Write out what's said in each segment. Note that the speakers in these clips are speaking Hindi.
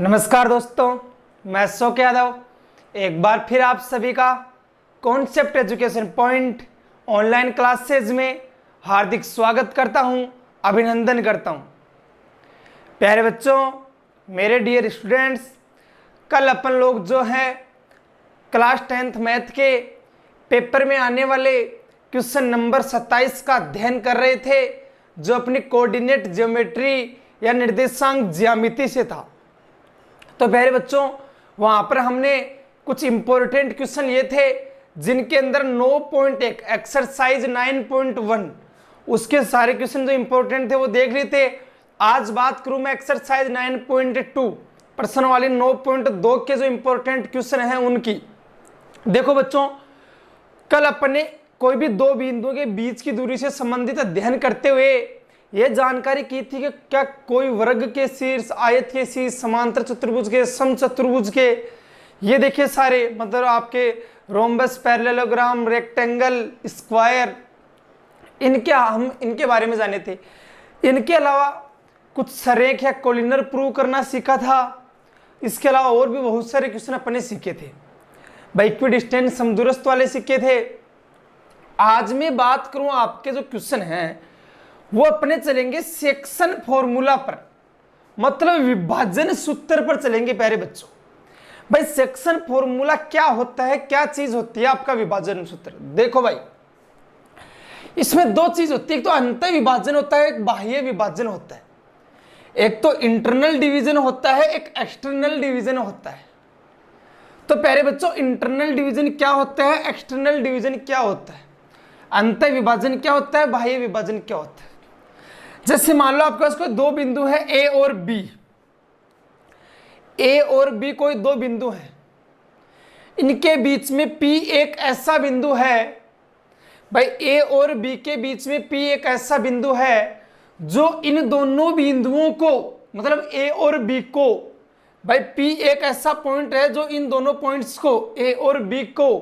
नमस्कार दोस्तों, मैं अशोक यादव एक बार फिर आप सभी का concept education point online classes में हार्दिक स्वागत करता हूं, अभिनंदन करता हूं। प्यारे बच्चों, मेरे डियर स्टूडेंट्स, कल अपन लोग जो है क्लास 10th मैथ के पेपर में आने वाले क्वेश्चन नंबर 27 का अध्ययन कर रहे थे, जो अपनी कोऑर्डिनेट ज्योमेट्री या निर्देशांक ज्यामिति से था। तो प्यारे बच्चों, वहां पर हमने कुछ इंपॉर्टेंट क्वेश्चन ये थे जिनके अंदर 9.1 एक्सरसाइज 9.1 उसके सारे क्वेश्चन जो इंपॉर्टेंट थे वो देख लिए थे। आज बात करूं मैं एक्सरसाइज 9.2 प्रश्न वाली 9.2 के जो इंपॉर्टेंट क्वेश्चन हैं उनकी। देखो बच्चों, कल अपने कोई भी दो बिंदुओं के बीच की दूरी से संबंधित अध्ययन करते हुए यह जानकारी की थी कि क्या कोई वर्ग के शीर्ष, आयत के शीर्ष, समांतर चतुर्भुज के, समचतुर्भुज के, ये देखिए सारे मतलब आपके रोम्बस, पैरेललोग्राम, रेक्टेंगल, स्क्वायर, हम इनके बारे में जाने थे। इनके अलावा कुछ सरेख या कोलिनर प्रूव करना सीखा था। इसके अलावा और भी बहुत सारे क्वेश्चन अपने सीखे थे। इक्विडिस्टेंट समदूरस्थ वाले सीखे थे। आज मैं बात करूं आपके जो क्वेश्चन हैं वो अपने चलेंगे सेक्शन फॉर्मूला पर, मतलब विभाजन सूत्र पर चलेंगे। प्यारे बच्चों, भाई सेक्शन फॉर्मूला क्या होता है, क्या चीज होती है आपका विभाजन सूत्र? देखो भाई, इसमें दो चीज होती है, एक तो अंतः विभाजन होता है, एक बाह्य विभाजन होता है। एक तो इंटरनल डिवीजन होता है, एक एक्सटर्नल डिवीजन होता है। तो प्यारे बच्चों, इंटरनल डिवीजन क्या होता है, एक्सटर्नल डिवीजन क्या होता है, अंतः विभाजन क्या होता है, बाह्य विभाजन क्या होता है? जैसे मान लो आपके पास कोई दो बिंदु है ए और बी। ए और बी कोई दो बिंदु हैं, इनके बीच में P एक ऐसा बिंदु है। भाई ए और बी के बीच में P एक ऐसा बिंदु है जो इन दोनों बिंदुओं को, मतलब ए और बी को, भाई P एक ऐसा पॉइंट है जो इन दोनों पॉइंट्स को, ए और बी को,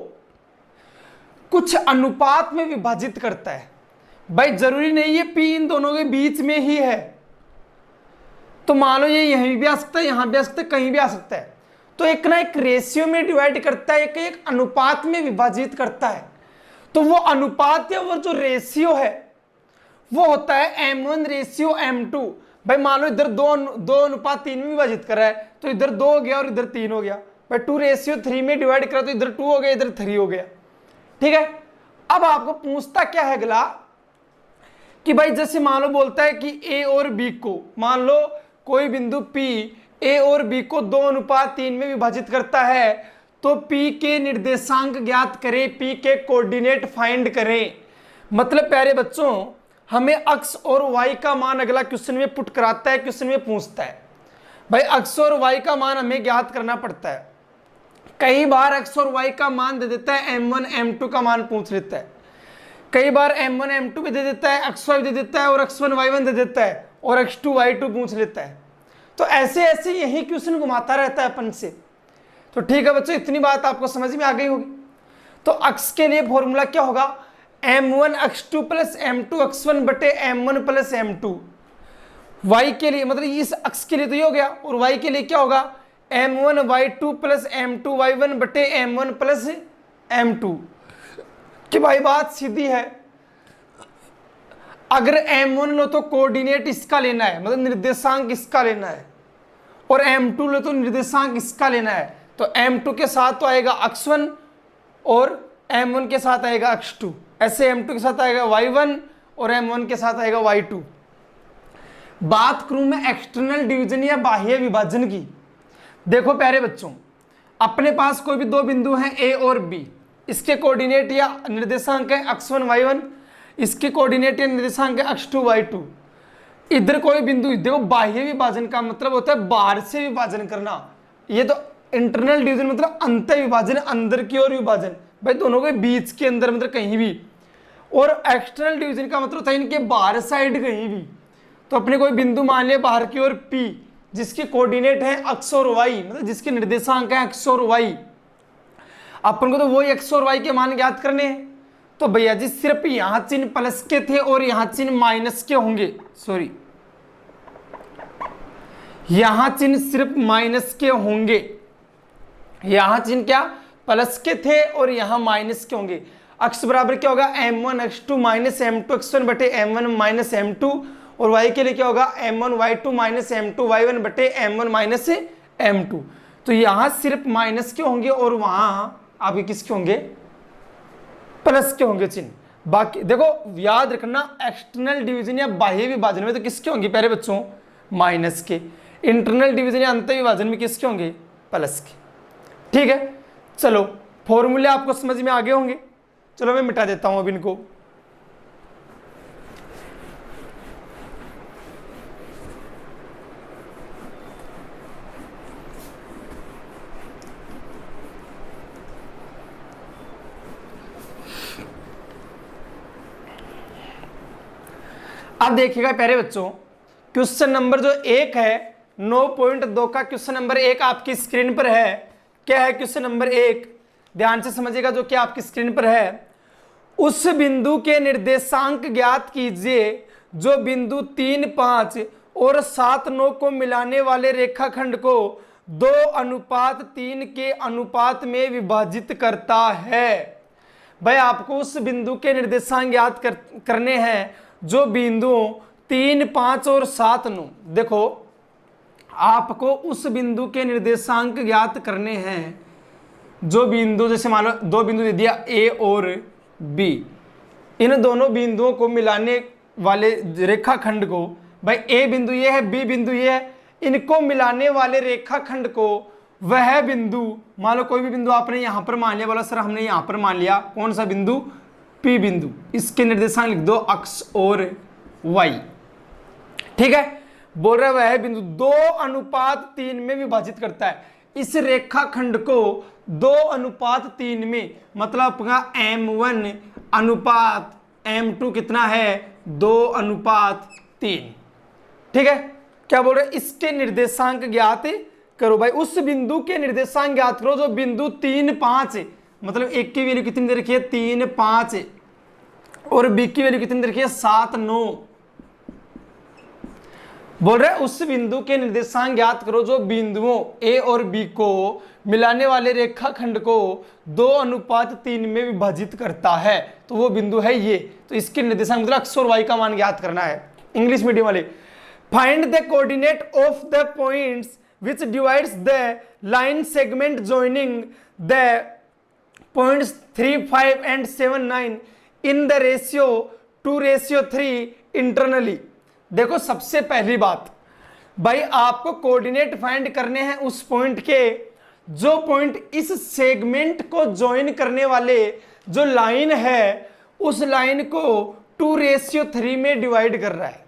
कुछ अनुपात में विभाजित करता है। भाई जरूरी नहीं है P इन दोनों के बीच में ही है, तो मान लो ये यहीं भी आ सकता है, यहां भी आ सकता है, कहीं भी आ सकता है। तो एक ना एक रेशियो में डिवाइड करता है, एक अनुपात में विभाजित करता है। तो वो अनुपात या वो जो रेशियो है वो होता है M1 रेशियो M2। भाई मान लो इधर दो अनुपात 3 में विभाजित कर रहा है, तो इधर 2 हो गया और इधर 3 हो गया। भाई 2 रेशियो 3 में डिवाइड करा तो इधर 2 हो गया, इधर 3 हो गया। ठीक है, अब आपको पूछता क्या है अगला कि भाई जैसे मान लो बोलता है कि ए और बी को, मान लो कोई बिंदु P ए और बी को 2:3 में विभाजित करता है, तो P के निर्देशांक ज्ञात करें, P के कोऑर्डिनेट फाइंड करें। मतलब प्यारे बच्चों, हमें अक्ष और y का मान अगला क्वेश्चन में पुट कराता है, क्वेश्चन में पूछता है। भाई अक्ष और y का मान हमें ज्ञात करना पड़ता है। कई बार अक्ष और y का मान दे देता है, M1 M2 का मान पूछ लेता है। कई बार M1 M2 भी दे देता है, x1 दे देता है, और x1 y1 दे देता है, और x2 y2 पूछ लेता है। तो ऐसे ऐसे यही क्वेश्चन घुमाता रहता है अपन से। तो ठीक है बच्चों, इतनी बात आपको समझ में आ गई होगी। तो अक्ष के लिए फॉर्मूला क्या होगा, M1 x2 plus M2 x1 बटे M1 प्लस M2। y के लिए मतलब इस अक्ष के लिए तो ये हो गया, और y के लिए क्या होगा, M1 y2 plus M2 y1 बटे M1 प्लस M2। कि भाई बात सीधी है, अगर M1 लो तो कोऑर्डिनेट इसका लेना है, मतलब निर्देशांक इसका लेना है, और M2 लो तो निर्देशांक इसका लेना है। तो M2 के साथ तो आएगा x1 और M1 के साथ आएगा x2, ऐसे M2 के साथ आएगा y1 और M1 के साथ आएगा y2। बात करूं मैं एक्सटर्नल डिवीजन या बाह्य विभाजन की। देखो प्यारे बच्चों, अपने पास कोई भी दो बिंदु हैं A और B, इसके कोऑर्डिनेट या निर्देशांक है x1 y1, इसके कोऑर्डिनेट या निर्देशांक है x2 y2। इधर कोई बिंदु, देखो बाह्य विभाजन का मतलब होता है बाहर से विभाजन करना। ये तो इंटरनल डिवीजन मतलब अंतर विभाजन, अंदर की ओर विभाजन, भाई दोनों के बीच के अंदर मतलब कहीं भी। और एक्सटर्नल डिवीजन का मतलब होता है इनके बाहर साइड कहीं भी। तो अपने कोई बिंदु मान लिया बाहर की ओर P, जिसके कोऑर्डिनेट है x और y, मतलब जिसके निर्देशांक है x और y। अपन को तो वही x और y के मान ज्ञात करने हैं। तो भैया जी सिर्फ यहां चिन्ह प्लस के थे और यहां चिन्ह माइनस के होंगे, सॉरी यहां चिन्ह सिर्फ माइनस के होंगे, यहां चिन्ह क्या प्लस के थे और यहां माइनस के होंगे। अक्स बराबर क्या होगा m1 x2 minus m2 x1 बटे m1 माइनस m2, और y के लिए क्या होगा m1 y2 minus m2 y1 बटे m1 माइनस m2। तो यहां सिर्फ माइनस के होंगे और वहां आपके किसके होंगे प्लस के होंगे चिन्ह। बाकी देखो याद रखना एक्सटर्नल डिवीजन या बाह्य विभाजन में तो किसके होंगे प्यारे बच्चों माइनस के, इंटरनल डिवीजन या अंतर विभाजन में किसके होंगे प्लस के। ठीक है, चलो फॉर्मूले आपको समझ में आ गए होंगे। चलो मैं मिटा देता हूं अब इनको। अब देखिएगा प्यारे बच्चों, क्वेश्चन नंबर जो 1 है 9.2 का क्वेश्चन नंबर 1 आपकी स्क्रीन पर है। क्या है क्वेश्चन नंबर 1, ध्यान से समझिएगा जो कि आपकी स्क्रीन पर है। उस बिंदु के निर्देशांक ज्ञात कीजिए जो बिंदु 3, 5 और 7, 9 को मिलाने वाले रेखाखंड को 2:3 के अनुपात में विभाजित करता है। भाई आपको उस बिंदु के निर्देशांक ज्ञात करने हैं जो बिंदुओं 3, 5 और 7, 9। देखो आपको उस बिंदु के निर्देशांक ज्ञात करने हैं जो बिंदु, जैसे मान लो 2 बिंदु दे दिया ए और बी, इन दोनों बिंदुओं को मिलाने वाले रेखाखंड को, भाई ए बिंदु ये है बी बिंदु ये है, इनको मिलाने वाले रेखाखंड को वह बिंदु, मान लो कोई भी बिंदु आपने यहां पर मान लिया, बोला सर हमने यहां पर मान लिया कौन सा बिंदु पी बिंदु, इसके निर्देशांक लिख दो अक्स और वाई। ठीक है, बोल रहा है वह बिंदु 2:3 में विभाजित करता है। इस रेखाखंड को 2:3 में, मतलब आपका m1 अनुपात m2 कितना है 2:3। ठीक है, क्या बोल रहे इसके निर्देशांक ज्ञात करो। भाई उस बिंदु के निर्देशांक ज्ञात करो जो बिंदु 3, 5, मतलब एक की वैल्यू कितनी दे रखी है 3, 5 और बी की वैल्यू कितनी दे रखी है 7, 9। बोल रहे उस बिंदु के निर्देशांक ज्ञात करो जो बिंदुओं ए और बी को मिलाने वाले रेखाखंड को 2:3 में विभाजित करता है। तो वो बिंदु है ये, तो इसके निर्देशांक मतलब अक्स और वाई का मान ज्ञात करना है। इंग्लिश मीडियम वाले, find the coordinate of the points which divides the line segment joining the points 3, 5 and 7, 9 in the ratio 2:3 internally। देखो सबसे पहली बात भाई आपको कोऑर्डिनेट फाइंड करने हैं उस पॉइंट के जो पॉइंट इस सेगमेंट को ज्वाइन करने वाले जो लाइन है उस लाइन को 2:3 में डिवाइड कर रहा है।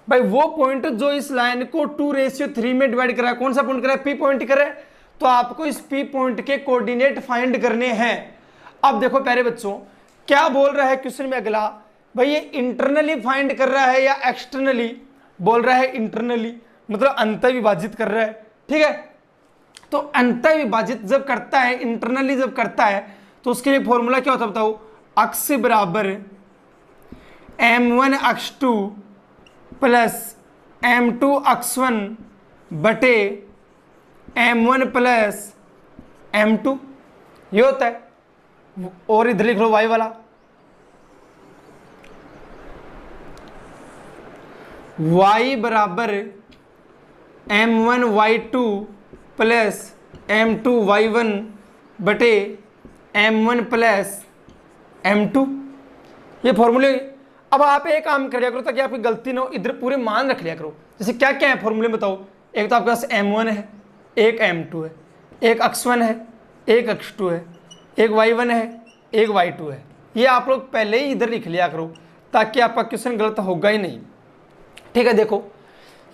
भाई वो पॉइंट जो इस लाइन को 2:3 में डिवाइड कर रहा है, कौन सा पॉइंट कर रहा है पी पॉइंट कर रहा है, तो आपको इस पी पॉइंट के कोऑर्डिनेट फाइंड करने हैं। अब देखो प्यारे बच्चों क्या बोल रहा है क्वेश्चन में अगला, भाई ये इंटरनली फाइंड कर रहा है या एक्सटर्नली, बोल रहा है इंटरनली, मतलब अंतर विभाजित कर रहा है। ठीक है, तो अंतर विभाजित जब करता है, इंटरनली जब करता है, तो उसके लिए फॉर्मूला क्या होता है बताओ, अक्स बराबर m1 x2 plus m2 x1 बटे m1 प्लस m2, ये होता है। और इधर लिख लो y वाला, y बराबर m1 y2 plus m2 y1 बटे m1 प्लस m2, ये फॉर्मूले। अब आप एक काम कर लिया करो ताकि आपकी गलती ना हो, इधर पूरे मान रख लिया करो। जैसे क्या क्या है फॉर्मूले बताओ, एक तो आपके पास m1 है, एक m2 है, एक x1 है, एक x2 है, एक y1 है, एक y2 है। ये आप लोग पहले ही इधर लिख लिया करो ताकि आपका क्वेश्चन गलत होगा ही नहीं। ठीक है, देखो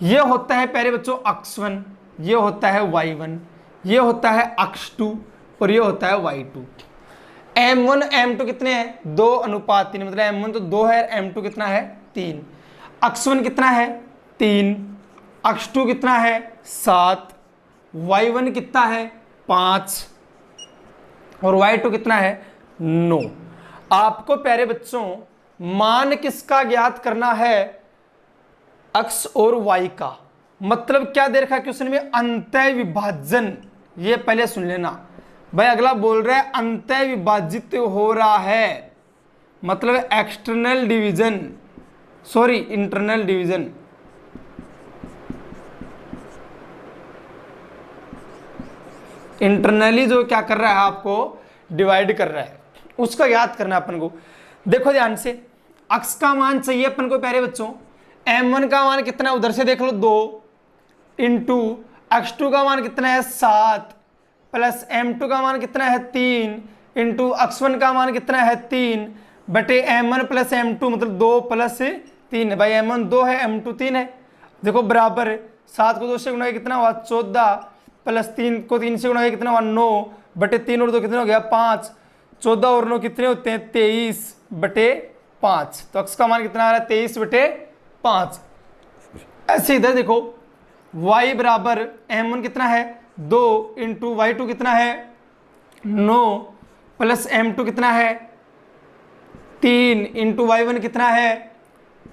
ये होता है प्यारे बच्चों x1, ये होता है y1, ये होता है x2 और ये होता है y2। m1 m2 कितने हैं 2:3, मतलब m1 तो 2 है, m2 कितना है 3, x1 कितना है 3, x2 कितना है 7, y1 कितना है 5 और y2 कितना है 9। आपको प्यारे बच्चों मान किसका ज्ञात करना है, x और y का। मतलब क्या दे रखा है क्वेश्चन में, अंतः विभाजन। ये पहले सुन लेना भाई, अगला बोल रहा है अंतः विभाजित हो रहा है, मतलब external division, sorry internal division. Internally जो क्या कर रहा है, आपको डिवाइड कर रहा है, उसका याद करना अपन को। देखो ध्यान से, अक्स का मान चाहिए अपन को प्यारे बच्चों, m1 का मान कितना है उधर से देख लो 2 इंटू x2 का मान कितना है 7 प्लस m2 का मान कितना है 3 इंटू x1 का मान कितना है 3 बटे m1 प्लस m2, मतलब 2 प्लस 3 भाई, m1 2 है m2 3 है। देखो बराबर 7 को 2 से गुणा कितना हुआ 14 प्लस 3 को 3 से गुणा कितना हुआ 9 बटे 3 और 2 कितना हो गया 5, 14 और 9 कितने होते हैं 23 बटे 5। तो x का मान कितना आ रहा है 23 बटे 5। ऐसे इधर देखो y बराबर m1 कितना है 2 इंटू y2 कितना है 9 प्लस m2 कितना है 3 इंटू y1 कितना है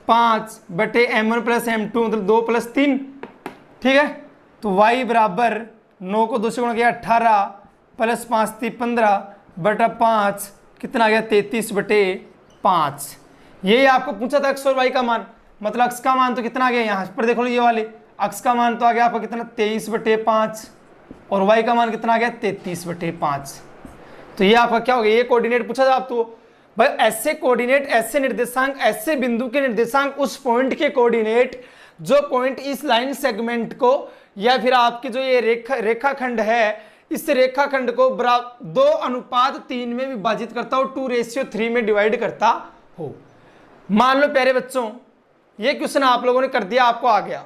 5 बटे m1 प्लस m2, मतलब 2 प्लस 3। ठीक है, तो y बराबर 9 को 2 से गुणा किया 18 प्लस 5 3 15 बटा 5 कितना आ गया 33 बटे 5। यही आपको पूछा था x और y का मान, मतलब x का मान तो कितना आ गया, यहाँ पर देखो ये वाले x का मान तो आ गया आपका कितना 23 बटे 5 और y का मान कितना आ गया 33 बटे 5। तो ये आपका क्या हो गया, ये कोऑर्डिनेट पूछा था आप तो भाई, ऐसे कोऑर्डिनेट, ऐसे निर्देशांक, ऐसे बिंदु के निर्देशांक उस पॉइंट के कोऑर्डिनेट जो पॉइंट इस लाइन सेगमेंट को या फिर आपकी जो ये रेखाखंड है, इस रेखाखंड को 2:3 में विभाजित करता हो, 2:3 में डिवाइड करता हो। मान लो प्यारे बच्चों ये क्वेश्चन आप लोगों ने कर दिया, आपको आ गया।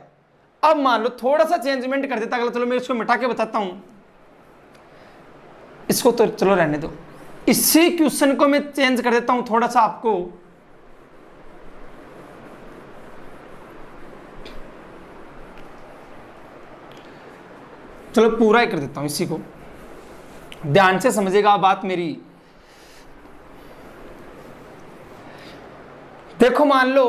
अब मान लो थोड़ा सा चेंजमेंट कर देता, अगला चलो मैं इसको मिटा के बताता हूं, इसको तो चलो रहने दो, इसी क्वेश्चन को मैं चेंज कर देता हूं थोड़ा सा आपको। चलो पूरा ही कर देता हूं, इसी को ध्यान से समझेगा बात मेरी। देखो मान लो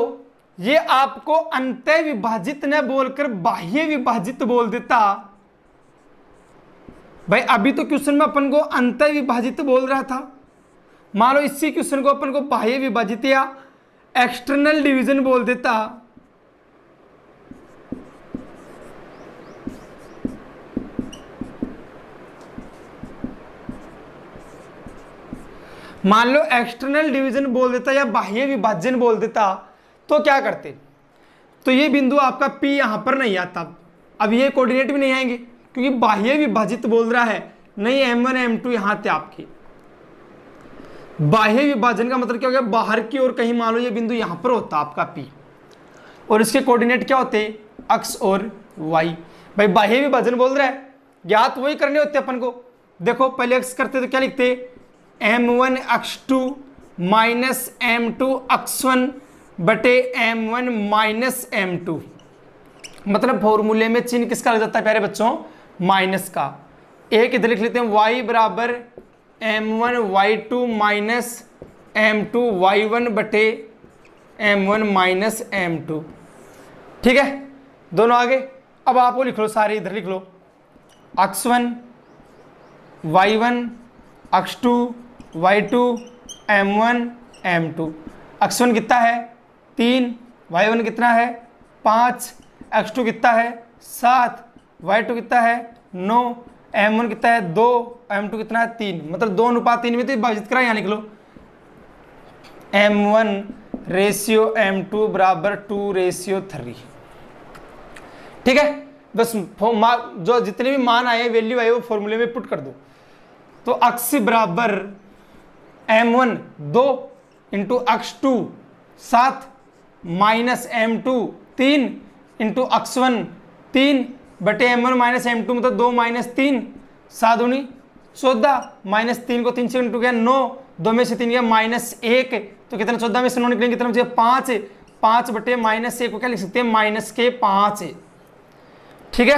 ये आपको अंतः विभाजित न बोलकर बाह्य विभाजित बोल देता भाई, अभी तो क्वेश्चन में अपन को अंतः विभाजित बोल रहा था, मान लो इसी क्वेश्चन को अपन को बाह्य विभाजित या एक्सटर्नल डिवीजन बोल देता, मान लो एक्सटर्नल डिवीजन बोल देता या बाह्य विभाजन बोल देता, तो क्या करते, तो ये बिंदु आपका P यहां पर नहीं आता, अब ये कोऑर्डिनेट भी नहीं आएंगे क्योंकि बाह्य विभाजित बोल रहा है, नहीं m1 m2 यहां थे आपके। बाह्य विभाजन का मतलब क्या हो गया, बाहर की ओर कहीं मान लो ये बिंदु यहां पर होता आपका P, और इसके कोऑर्डिनेट क्या होते x और y। भाई बाह्य विभाजन बोल रहा है, ज्ञात वही करने होते अपन को। देखो पहले x करते तो क्या लिखते, m1 x2 minus m2 x1 बटे m1 माइनस m2, मतलब फॉर्मूले में चिन्ह किसका लग जाता है प्यारे बच्चों, माइनस का। एक इधर लिख लेते हैं y बराबर m1 y2 minus m2 y1 बटे m1 माइनस m2। ठीक है, दोनों आगे। अब आप वो लिख लो, सारे इधर लिख लो, x1 y1 x2 y2 m1 m2। x1 कितना है 3, y1 कितना है 5, x2 कितना है 7, y2 कितना है 9, m1 कितना है 2, m2 कितना है 3, मतलब 2:3 में तो विभाजित करा, यहाँ लिख लो m1 रेशियो m2 बराबर 2:3। ठीक है, बस जो जितने भी मान आए वैल्यू आए वो फॉर्मूले में पुट कर दो। तो x बराबर m1 2 into x2 7 minus m2 3 into x1 3 बटे m1 माइनस m2, मतलब 2 माइनस 3 7 दूनी 14 माइनस 3 को 3 से इंटू गया 9, 2 में से 3 गया माइनस 1, तो कितना 14 में से 9 निकलेंगे कितना मुझे 5, 5 बटे माइनस 1 को क्या लिख सकते हैं माइनस के 5। ठीक है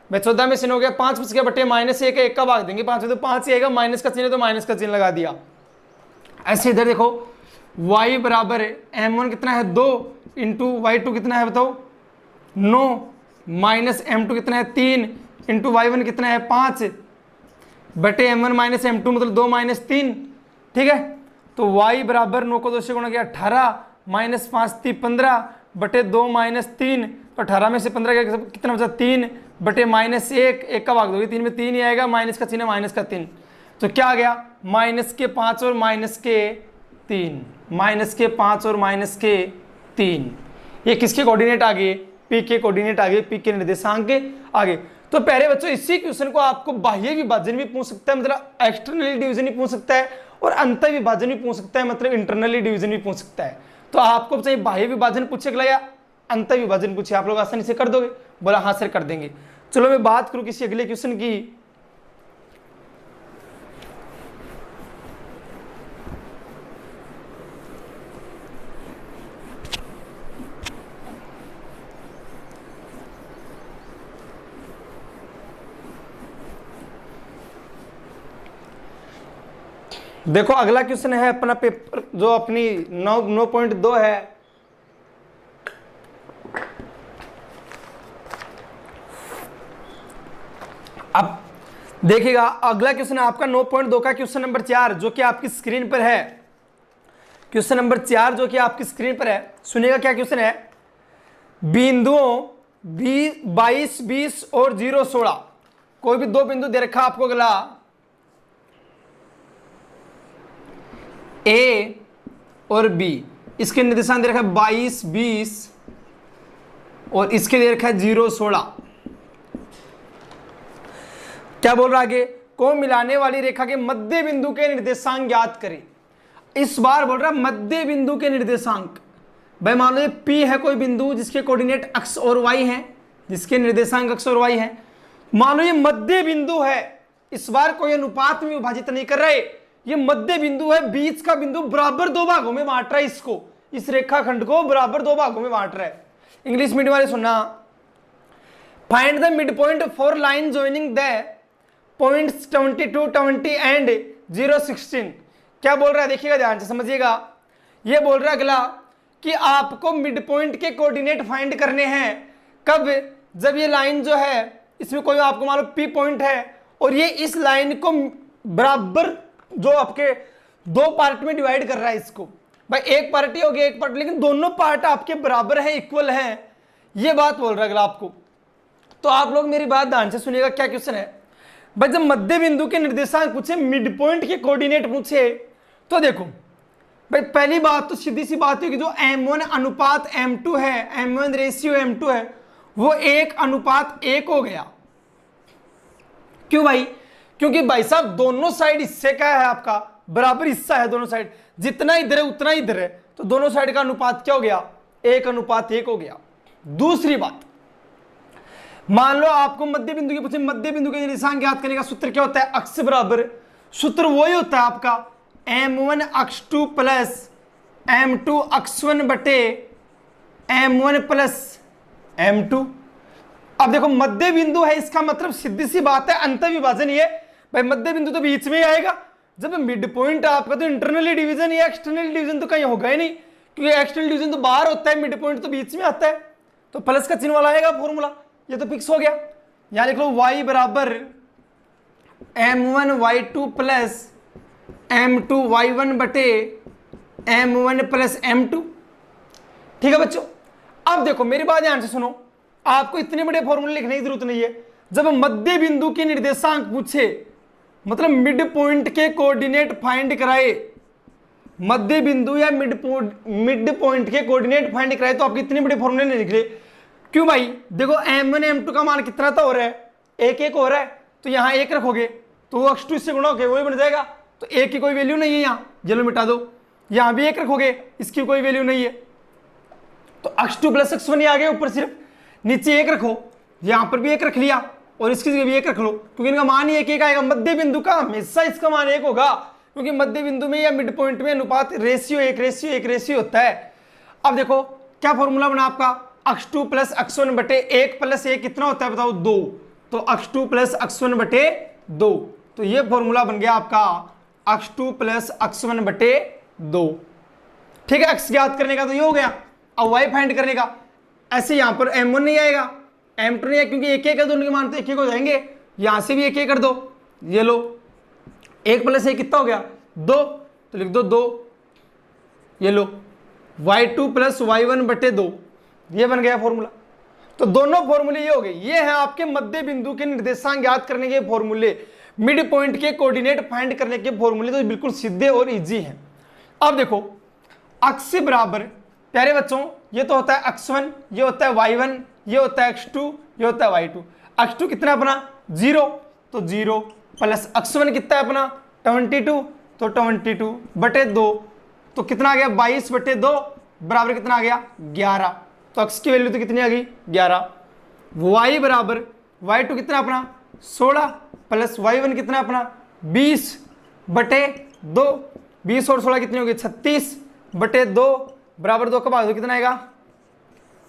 भाई, 14 में से 9 गया 5 बच गया बटे माइनस 1, 1 का भाग देंगे 5 में तो 5 ही आएगा, माइनस का चिन्ह है तो माइनस का चिन्ह लगा दिया। ऐसे इधर देखो y बराबर m1 कितना है 2 इंटू y2 कितना है बताओ 9 माइनस M2 कितना है 3 इंटू y1 कितना है 5 बटे M1 माइनस M2 मतलब 2 माइनस 3। ठीक है, तो y बराबर 9 को 2 से गुणा किया 18 माइनस 5 3 15 बटे 2 माइनस 3, तो 18 में से 15 गया कितना बचा 3 बटे माइनस 1 का भाग दोगे 3 में 3 ही आएगा, माइनस का चिन्ह माइनस का 3, तो क्या आ गया माइनस के 5 और माइनस के 3, माइनस के 5 और माइनस के 3। ये किसके कोऑर्डिनेट आ गए, पी के कोऑर्डिनेट आ गए, पी के निर्देशांक के आगे। तो पहले बच्चों इसी क्वेश्चन को आपको बाह्य विभाजन भी पूछ सकता है, मतलब एक्सटर्नली डिवीजन भी पूछ सकता है, और अंत विभाजन भी पूछ सकता है, मतलब इंटरनली डिवीजन भी पूछ सकता है। तो आपको चाहिए बाह्य विभाजन पूछेगा या अंत विभाजन पूछे, आप लोग आसानी से कर दोगे? बोला हाँ सर कर देंगे। चलो मैं बात करूं किसी अगले क्वेश्चन की। देखो अगला क्वेश्चन है अपना पेपर जो अपनी 9.2 है। अब देखिएगा अगला क्वेश्चन है आपका 9.2 का क्वेश्चन नंबर 4 जो कि आपकी स्क्रीन पर है। क्वेश्चन नंबर 4 जो कि आपकी स्क्रीन पर है, सुनिएगा क्या क्वेश्चन है। बिंदुओं 22 20 और 0 16, कोई भी दो बिंदु दे रखा आपको अगला ए और बी, इसके निर्देशांक दे रखा है 22 20 और इसके दे रखा है 0 16। क्या बोल रहा है आगे, को मिलाने वाली रेखा के मध्य बिंदु के निर्देशांक ज्ञात करें। इस बार बोल रहा है मध्य बिंदु के निर्देशांक। भाई मान लो P है कोई बिंदु जिसके कोऑर्डिनेट x और y हैं, जिसके निर्देशांक x और y हैं। मान लो ये मध्य बिंदु है, इस बार कोई अनुपात में विभाजित नहीं कर रहे, ये मध्य बिंदु है, बीच का बिंदु बराबर दो भागों में बांट रहा है इसको, इस रेखाखंड को बराबर दो भागों में बांट रहा है। इंग्लिश मीडियम वाले सुनना, find the mid point for line joining the points 22 20 and 0 16। क्या बोल रहा है देखिएगा ध्यान से समझिएगा। ये बोल रहा है अगला कि आपको मिड पॉइंट के कोऑर्डिनेट फाइंड करने हैं। कब, जब ये लाइन जो है इसमें कोई आपको मान लो पी पॉइंट है और ये इस लाइन को बराबर जो आपके दो पार्ट में डिवाइड कर रहा है इसको। भाई एक पार्ट ही हो गया एक पार्ट, लेकिन दोनों पार्ट आपके बराबर है, इक्वल है, ये बात बोल रहा है अगला आपको। तो आप लोग मेरी बात ध्यान से सुनिएगा क्या क्वेश्चन है। भाई जब मध्य बिंदु के निर्देशांक पूछे, मिड पॉइंट के कोऑर्डिनेट पूछे, तो देखो भाई पहली बात तो सीधी सी बात है कि जो M1 अनुपात M2 है, M1 रेशियो M2 है, वो 1 अनुपात 1 हो गया। क्यों भाई, क्योंकि भाई साहब दोनों साइड इससे क्या है आपका बराबर हिस्सा है, दोनों साइड जितना इधर है उतना इधर है, तो दोनों साइड का अनुपात क्या हो गया 1 अनुपात 1 हो गया। दूसरी बात, मान लो आपको मध्य बिंदु की पूछे, मध्य बिंदु के निर्देशांक ज्ञात करने का सूत्र क्या होता है, अक्ष बराबर, सूत्र वही होता है आपका M1 x2 plus M2 x1 बटे M1 प्लस M2। अब देखो मध्य बिंदु है, इसका मतलब सीधी सी बात है अंत विभाजन ये, भाई मध्य बिंदु तो बीच में ही आएगा। जब मिड पॉइंट आपका तो इंटरनली डिवीजन या एक्सटर्नल डिवीजन तो कहीं होगा ही नहीं, क्योंकि एक्सटर्नल डिवीजन तो बाहर होता है, मिड पॉइंट तो बीच में आता है, तो प्लस का चिन्ह वाला आएगा फॉर्मूला, ये तो फिक्स हो गया। यहां लिख लो y बराबर M1 y2 plus M2 y1 बटे M1 प्लस M2। ठीक है बच्चों, अब देखो मेरी बात ध्यान से सुनो, आपको इतने बड़े फॉर्मूले लिखने की जरूरत नहीं है। जब मध्य बिंदु के निर्देशांक पूछे, मतलब मिड पॉइंट के कोऑर्डिनेट फाइंड कराए, मध्य बिंदु या मिड पॉइंट के कोऑर्डिनेट फाइंड कराए, तो आपके इतने बड़े फॉर्मूले नहीं लिख रहे। क्यों भाई, देखो M1 M2 का मान कितना था हो रहा है, 1 1 हो रहा है, तो यहाँ 1 रखोगे तो वो x2 इससे गुणा होके वही बन जाएगा, तो 1 की कोई वैल्यू नहीं है, यहाँ चलो मिटा दो। यहाँ भी 1 रखोगे, इसकी कोई वैल्यू नहीं है, तो x2 प्लस x1 ही आ गया ऊपर, सिर्फ नीचे 1 रखो, यहाँ पर भी 1 रख लिया और इसकी जगह भी 1 रख लो, क्योंकि इनका मान ही 1 1 आएगा। मध्य बिंदु का हमेशा इसका मान 1 होगा, क्योंकि मध्य बिंदु में या मिड पॉइंट में अनुपात रेशियो 1 रेशियो 1 रेशियो होता है। अब देखो क्या फॉर्मूला बना आपका, x2 प्लस x1 बटे 1 प्लस 1 कितना होता है बताओ 2, तो x2 प्लस x1 बटे 2, तो ये फॉर्मूला बन गया आपका x2 प्लस x1 बटे 2। ठीक है, x ज्ञात करने का तो ये हो गया। अब y फाइंड करने का, ऐसे यहां पर M1 नहीं आएगा, M2 नहीं है क्योंकि एक एक है, दोनों के मान तो एक एक हो जाएंगे, यहां से भी एक एक कर दो, ये लो 1 + 1 कितना हो गया 2, तो लिख दो 2, ये लो y2 + y1 बटे 2, ये बन गया फॉर्मूला। तो दोनों फॉर्मूले ये हो गए, ये है आपके मध्य बिंदु के निर्देशांक ज्ञात करने के फॉर्मूले, मिड पॉइंट के कोऑर्डिनेट फाइंड करने के फॉर्मूले, तो बिल्कुल सीधे और इजी हैं। अब देखो अक्ष बराबर, प्यारे बच्चों ये तो होता है x1, ये होता है y1, ये होता है x2, ये होता है y2। x2 कितना अपना 0, तो 0 प्लस x1 कितना है अपना 22, तो 22 बटे 2, तो कितना आ गया 22 बटे 2 बराबर कितना आ गया 11। तो x की वैल्यू तो कितनी आ गई 11। y बराबर y2 कितना अपना 16 प्लस y1 कितना अपना 20 बटे 2, 20 और 16 कितनी होगी 36 बटे 2 बराबर 2 का भाग दो कितना आएगा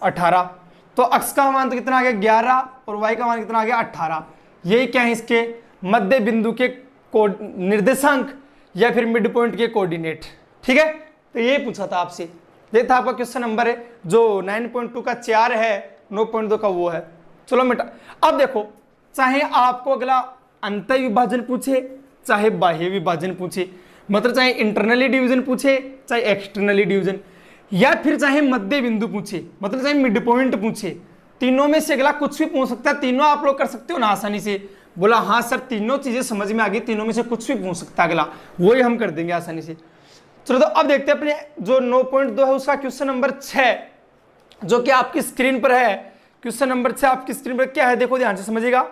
18। तो x का मान तो कितना आ गया 11 और y का मान कितना आ गया 18। यही क्या है इसके मध्य बिंदु के निर्देशांक या फिर मिड पॉइंट के कोऑर्डिनेट। ठीक है, तो ये पूछा था आपसे, ये था आपका क्वेश्चन नंबर है जो 9.2 का 4 है, 9.2 का वो है। चलो बेटा अब देखो, चाहे आपको अगला अंत विभाजन पूछे, चाहे बाह्य विभाजन पूछे, मतलब चाहे इंटरनली डिवीजन पूछे, चाहे एक्सटर्नली डिवीजन, या फिर चाहे मध्य बिंदु पूछे, मतलब चाहे मिड पॉइंट पूछे, तीनों में से अगला कुछ भी पूछ सकता है। तीनों आप लोग कर सकते हो ना आसानी से। बोला हाँ सर तीनों चीजें समझ में आ गई, तीनों में से कुछ भी पूछ सकता है अगला, वही हम कर देंगे आसानी से। चलो तो अब देखते हैं अपने जो 9.2 है उसका क्वेश्चन नंबर 6, जो कि आपकी स्क्रीन पर है। क्वेश्चन नंबर 6 आपकी स्क्रीन पर क्या है, देखो ध्यान से समझिएगा।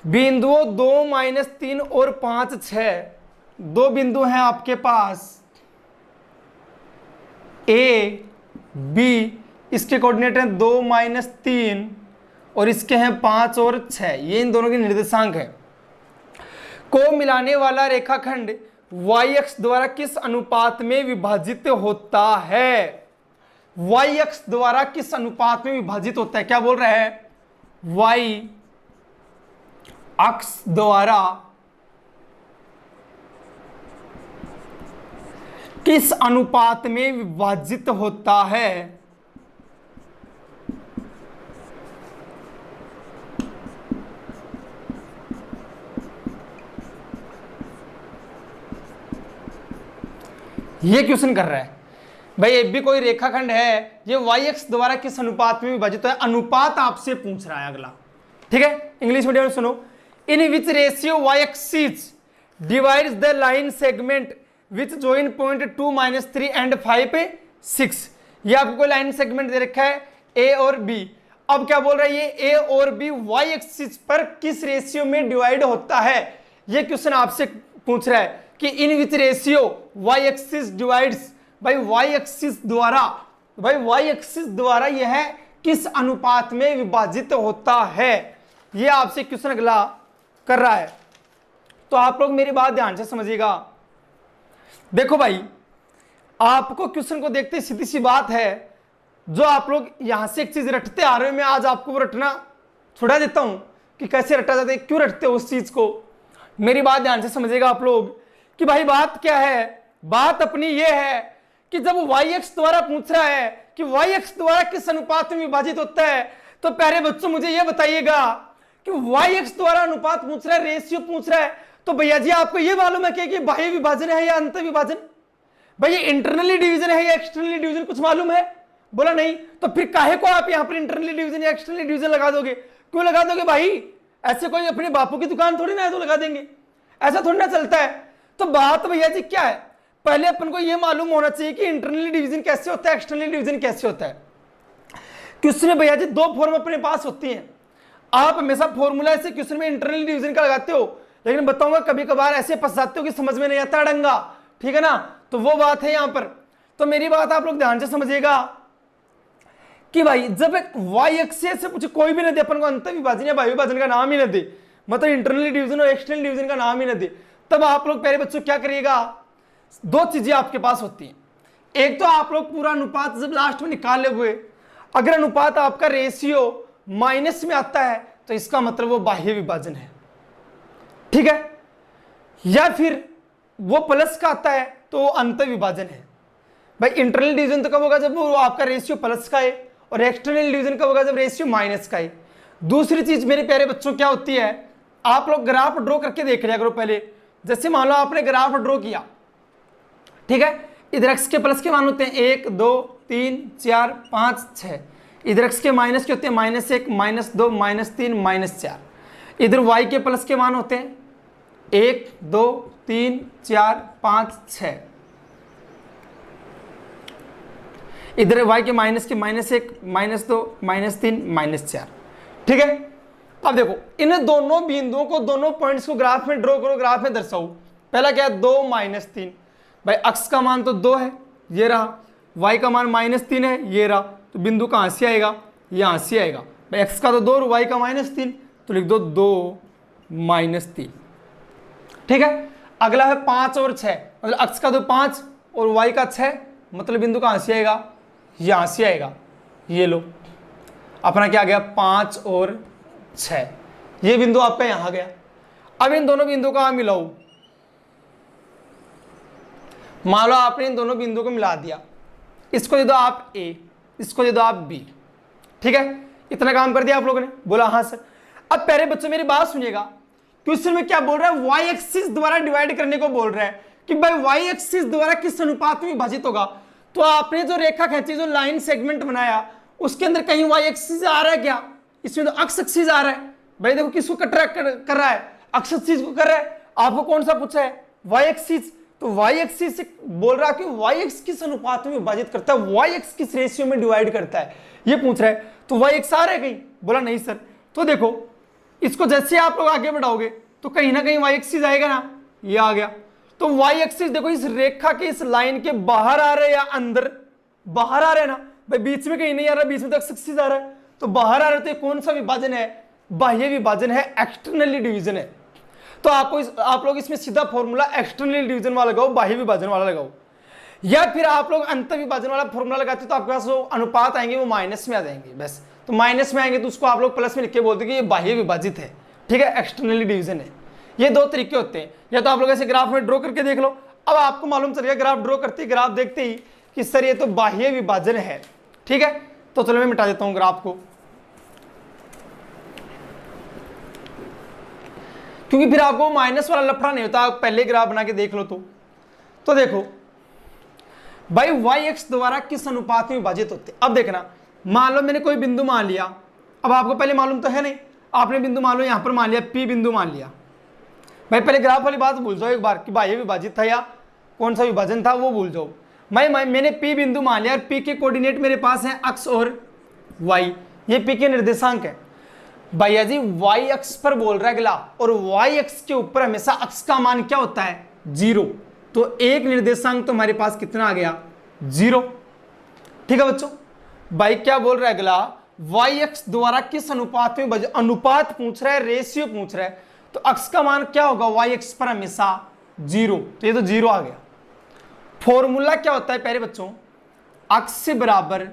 बिंदुओं 2, -3 और 5, 6, दो बिंदु हैं आपके पास ए बी, इसके कोऑर्डिनेट हैं 2, -3 और इसके हैं 5 और 6, ये इन दोनों के निर्देशांक है। को मिलाने वाला रेखाखंड y अक्ष द्वारा किस अनुपात में विभाजित होता है? y अक्ष द्वारा किस अनुपात में विभाजित होता है? क्या बोल रहा है? y अक्ष द्वारा किस अनुपात में विभाजित होता है? ये क्वेश्चन कर रहा है भाई, ये भी कोई रेखाखंड है, ये y अक्ष द्वारा किस अनुपात में विभाजित है? अनुपात आपसे पूछ रहा है अगला। ठीक है, इंग्लिश मीडियम में सुनो। In which ratio y axis divides the line segment which join point 2, -3 and 5, 6। ये आपको लाइन सेगमेंट दे रखा है a और b। अब क्या बोल रहा है, ये a और b y एक्सिस पर किस रेशियो में डिवाइड होता है? ये क्वेश्चन आपसे पूछ रहा है कि in which ratio y axis divides, भाई y एक्सिस द्वारा, भाई y एक्सिस द्वारा यह किस अनुपात में विभाजित होता है? ये आपसे क्वेश्चन अगला कर रहा है। तो आप लोग मेरी बात ध्यान से समझिएगा। देखो भाई, आपको क्वेश्चन को देखते सीधी सी बात है, जो आप लोग यहां से एक चीज रटते आ रहे हो, मैं आज आपको वो रटना छुड़ा देता हूं कि कैसे रटा जाता है, क्यों रटते हो उस चीज को। मेरी बात ध्यान से समझिएगा आप लोग कि भाई बात क्या है। बात अपनी ये है कि जब y अक्ष द्वारा पूछ रहा है कि y अक्ष द्वारा किस अनुपात में विभाजित होता है, तो प्यारे बच्चों मुझे ये बताइएगा कि y अक्ष द्वारा अनुपात पूछ रहा है, रेशियो पूछ रहा है, तो भैया जी आपको ये मालूम है कि बाह्य विभाजन है या अंत विभाजन? भाई ये इंटरनली डिवीजन है या एक्सटर्नली डिवीजन, कुछ मालूम है? बोला नहीं। तो फिर काहे को आप यहाँ पर इंटरनली डिवीजन या एक्सटर्नली डिवीजन लगा दोगे? क्यों लगा दोगे भाई? ऐसे कोई अपने बापू की दुकान थोड़ी ना है तो लगा देंगे, ऐसा थोड़ी ना चलता है। तो बात भैया जी क्या है, पहले अपन को यह मालूम होना चाहिए कि इंटरनली डिवीजन कैसे होता है, एक्सटर्नली डिवीजन कैसे होता है। क्वेश्चन में भैया जी दो फॉर्म अपने पास होती हैं। आप हमेशा फॉर्मूला ऐसे क्वेश्चन में इंटरनली डिवीजन का लगाते हो, लेकिन बताऊंगा कभी कभार ऐसे फंस जाते हो कि समझ में नहीं आता डंगा, ठीक है ना। तो वो बात है यहां पर। तो मेरी बात आप लोग ध्यान से समझिएगा कि भाई जब एक y एक्सिस से पूछे, कोई भी न दे अपन को अंत विभाजन या बाह्य विभाजन का नाम ही न दे, मतलब इंटरनली डिवीजन और एक्सटर्नल डिवीजन का नाम ही न दे, तब आप लोग प्यारे बच्चों क्या करिएगा, दो चीजें आपके पास होती हैं। एक तो आप लोग पूरा अनुपात जब लास्ट में निकाले हुए, अगर अनुपात आपका रेशियो माइनस में आता है तो इसका मतलब वो बाह्य विभाजन है, ठीक है। या फिर वो प्लस का आता है तो वो अंत विभाजन है। भाई इंटरनल डिवीजन तो कब होगा, जब वो आपका रेशियो प्लस का है और एक्सटर्नल डिवीजन कब होगा, जब रेशियो माइनस का है। दूसरी चीज मेरे प्यारे बच्चों क्या होती है, आप लोग ग्राफ ड्रॉ करके देख लिया करो पहले। जैसे मान लो आपने ग्राफ ड्रॉ किया, ठीक है, इधर एक्स के प्लस के मान होते हैं 1 2 3 4 5 6, इधर एक्स के माइनस के होते हैं -1 -2 -3 -4, इधर वाई के प्लस के मान होते हैं 1 2 3 4 5 6, इधर y के माइनस के -1 -2 -3 -4, ठीक है। अब देखो इन दोनों बिंदुओं को, दोनों पॉइंट्स को ग्राफ में ड्रॉ करो, ग्राफ में दर्शाओ। पहला क्या है 2 -3, भाई x का मान तो 2 है, ये रहा, y का मान -3 है, ये रहा, तो बिंदु कहां से आएगा, यहां से आएगा। भाई x का तो 2 और y का -3, तो लिख दो 2 -3, ठीक है। अगला है 5 और 6, मतलब x का तो 5 और y का 6, मतलब बिंदु कहां से आएगा, यहां से आएगा। ये लो अपना क्या आ गया 5 और 6, ये बिंदु आपका यहां गया। अब इन दोनों बिंदुओं का मिलाओ, मान लो आपने इन दोनों बिंदुओं को मिला दिया, इसको दे दो आप a, इसको दे दो आप b, ठीक है। इतना काम कर दिया आप लोगों ने, बोला हाँ सर। अब प्यारे बच्चों मेरी बात सुनिएगा, क्वेश्चन में क्या बोल रहा है, y एक्सिस द्वारा डिवाइड करने को बोल रहा है कि भाई y एक्सिस द्वारा किस अनुपात में विभाजित होगा। तो आपने जो रेखा खींची, जो लाइन सेगमेंट बनाया, उसके अंदर कहीं y एक्सिस आ रहा है क्या, इसमें तो x एक्सिस आ रहा है। भाई देखो किसको कर रहा है, x एक्सिस को कर रहा है। आपको कौन सा पूछा है, y एक्सिस, तो y एक्सिस से बोल रहा है कि y एक्स किस अनुपात में विभाजित करता है, y एक्स किस रेशियो में डिवाइड करता है, ये पूछ रहा है। तो y एक्स आ रहा है कहीं, बोला नहीं सर। तो देखो इसको जैसे आप लोग आगे बढ़ाओगे तो कहीं ना कहीं y एक्सिस आएगा ना, ये आ गया। तो y एक्सिस देखो इस रेखा के, इस लाइन के बाहर आ रहा है या अंदर, बाहर आ रहा है ना, भाई बीच में कहीं नहीं आ रहा, बीच में तो x एक्सिस आ रहा है, तो बाहर आ रहा है। तो ये कौन सा विभाजन है, बाह्य विभाजन है, एक्सटर्नली डिवीजन है। तो आप लोग इसमें सीधा फॉर्मूला एक्सटर्नल डिवीजन वाला लगाओ, बाह्य विभाजन वाला लगाओ, या फिर आप लोग अंतर विभाजन वाला फॉर्मूला लगाते तो आपके पास जो अनुपात आएंगे वो माइनस में आ जाएंगे बस। तो माइनस में आएंगे तो उसको आप लोग प्लस में लिख के बोलते हैं कि ये बाह्य विभाजित है, ठीक है, एक्सटर्नली डिवीजन है। ये दो तरीके होते हैं, या तो आप लोग ऐसे ग्राफ में ड्रॉ करके देख लो। अब आपको मालूम चल गया ग्राफ ड्रॉ करते ही, ग्राफ देखते ही कि सर ये तो बाह्य विभाजन है, ठीक है। तो चलो मैं मिटा देता हूं ग्राफ को, क्योंकि फिर आपको माइनस वाला लफड़ा नहीं होता। आप पहले ग्राफ बना के देख लो। तो देखो भाई y एक्स द्वारा किस अनुपात में विभाजित होते। अब देखना, मान लो मैंने कोई बिंदु मान लिया, अब आपको पहले मालूम तो है नहीं, आपने बिंदु मान लो यहां पर मान लिया, P बिंदु मान लिया। भाई पहले ग्राफ वाली बात भूल जाओ एक बार कि बाह्य विभाजित था या कौन सा विभाजन था, वो भूल जाओ। मैंने P बिंदु मान लिया, P के कोऑर्डिनेट मेरे पास है x और y, ये P के निर्देशांक है। भैया जी y अक्ष पर बोल रहा है अगला, और y अक्ष के ऊपर हमेशा x का मान क्या होता है, 0। तो एक निर्देशांक तो हमारे पास कितना आ गया, 0, ठीक है बच्चों। भाई क्या बोल रहा है अगला, y अक्ष द्वारा किस अनुपात में, अनुपात पूछ रहा है, रेशियो पूछ रहा है, तो x का मान क्या होगा y अक्ष पर हमेशा 0, तो ये तो 0 आ गया। फॉर्मूला क्या होता है प्यारे बच्चों, x बराबर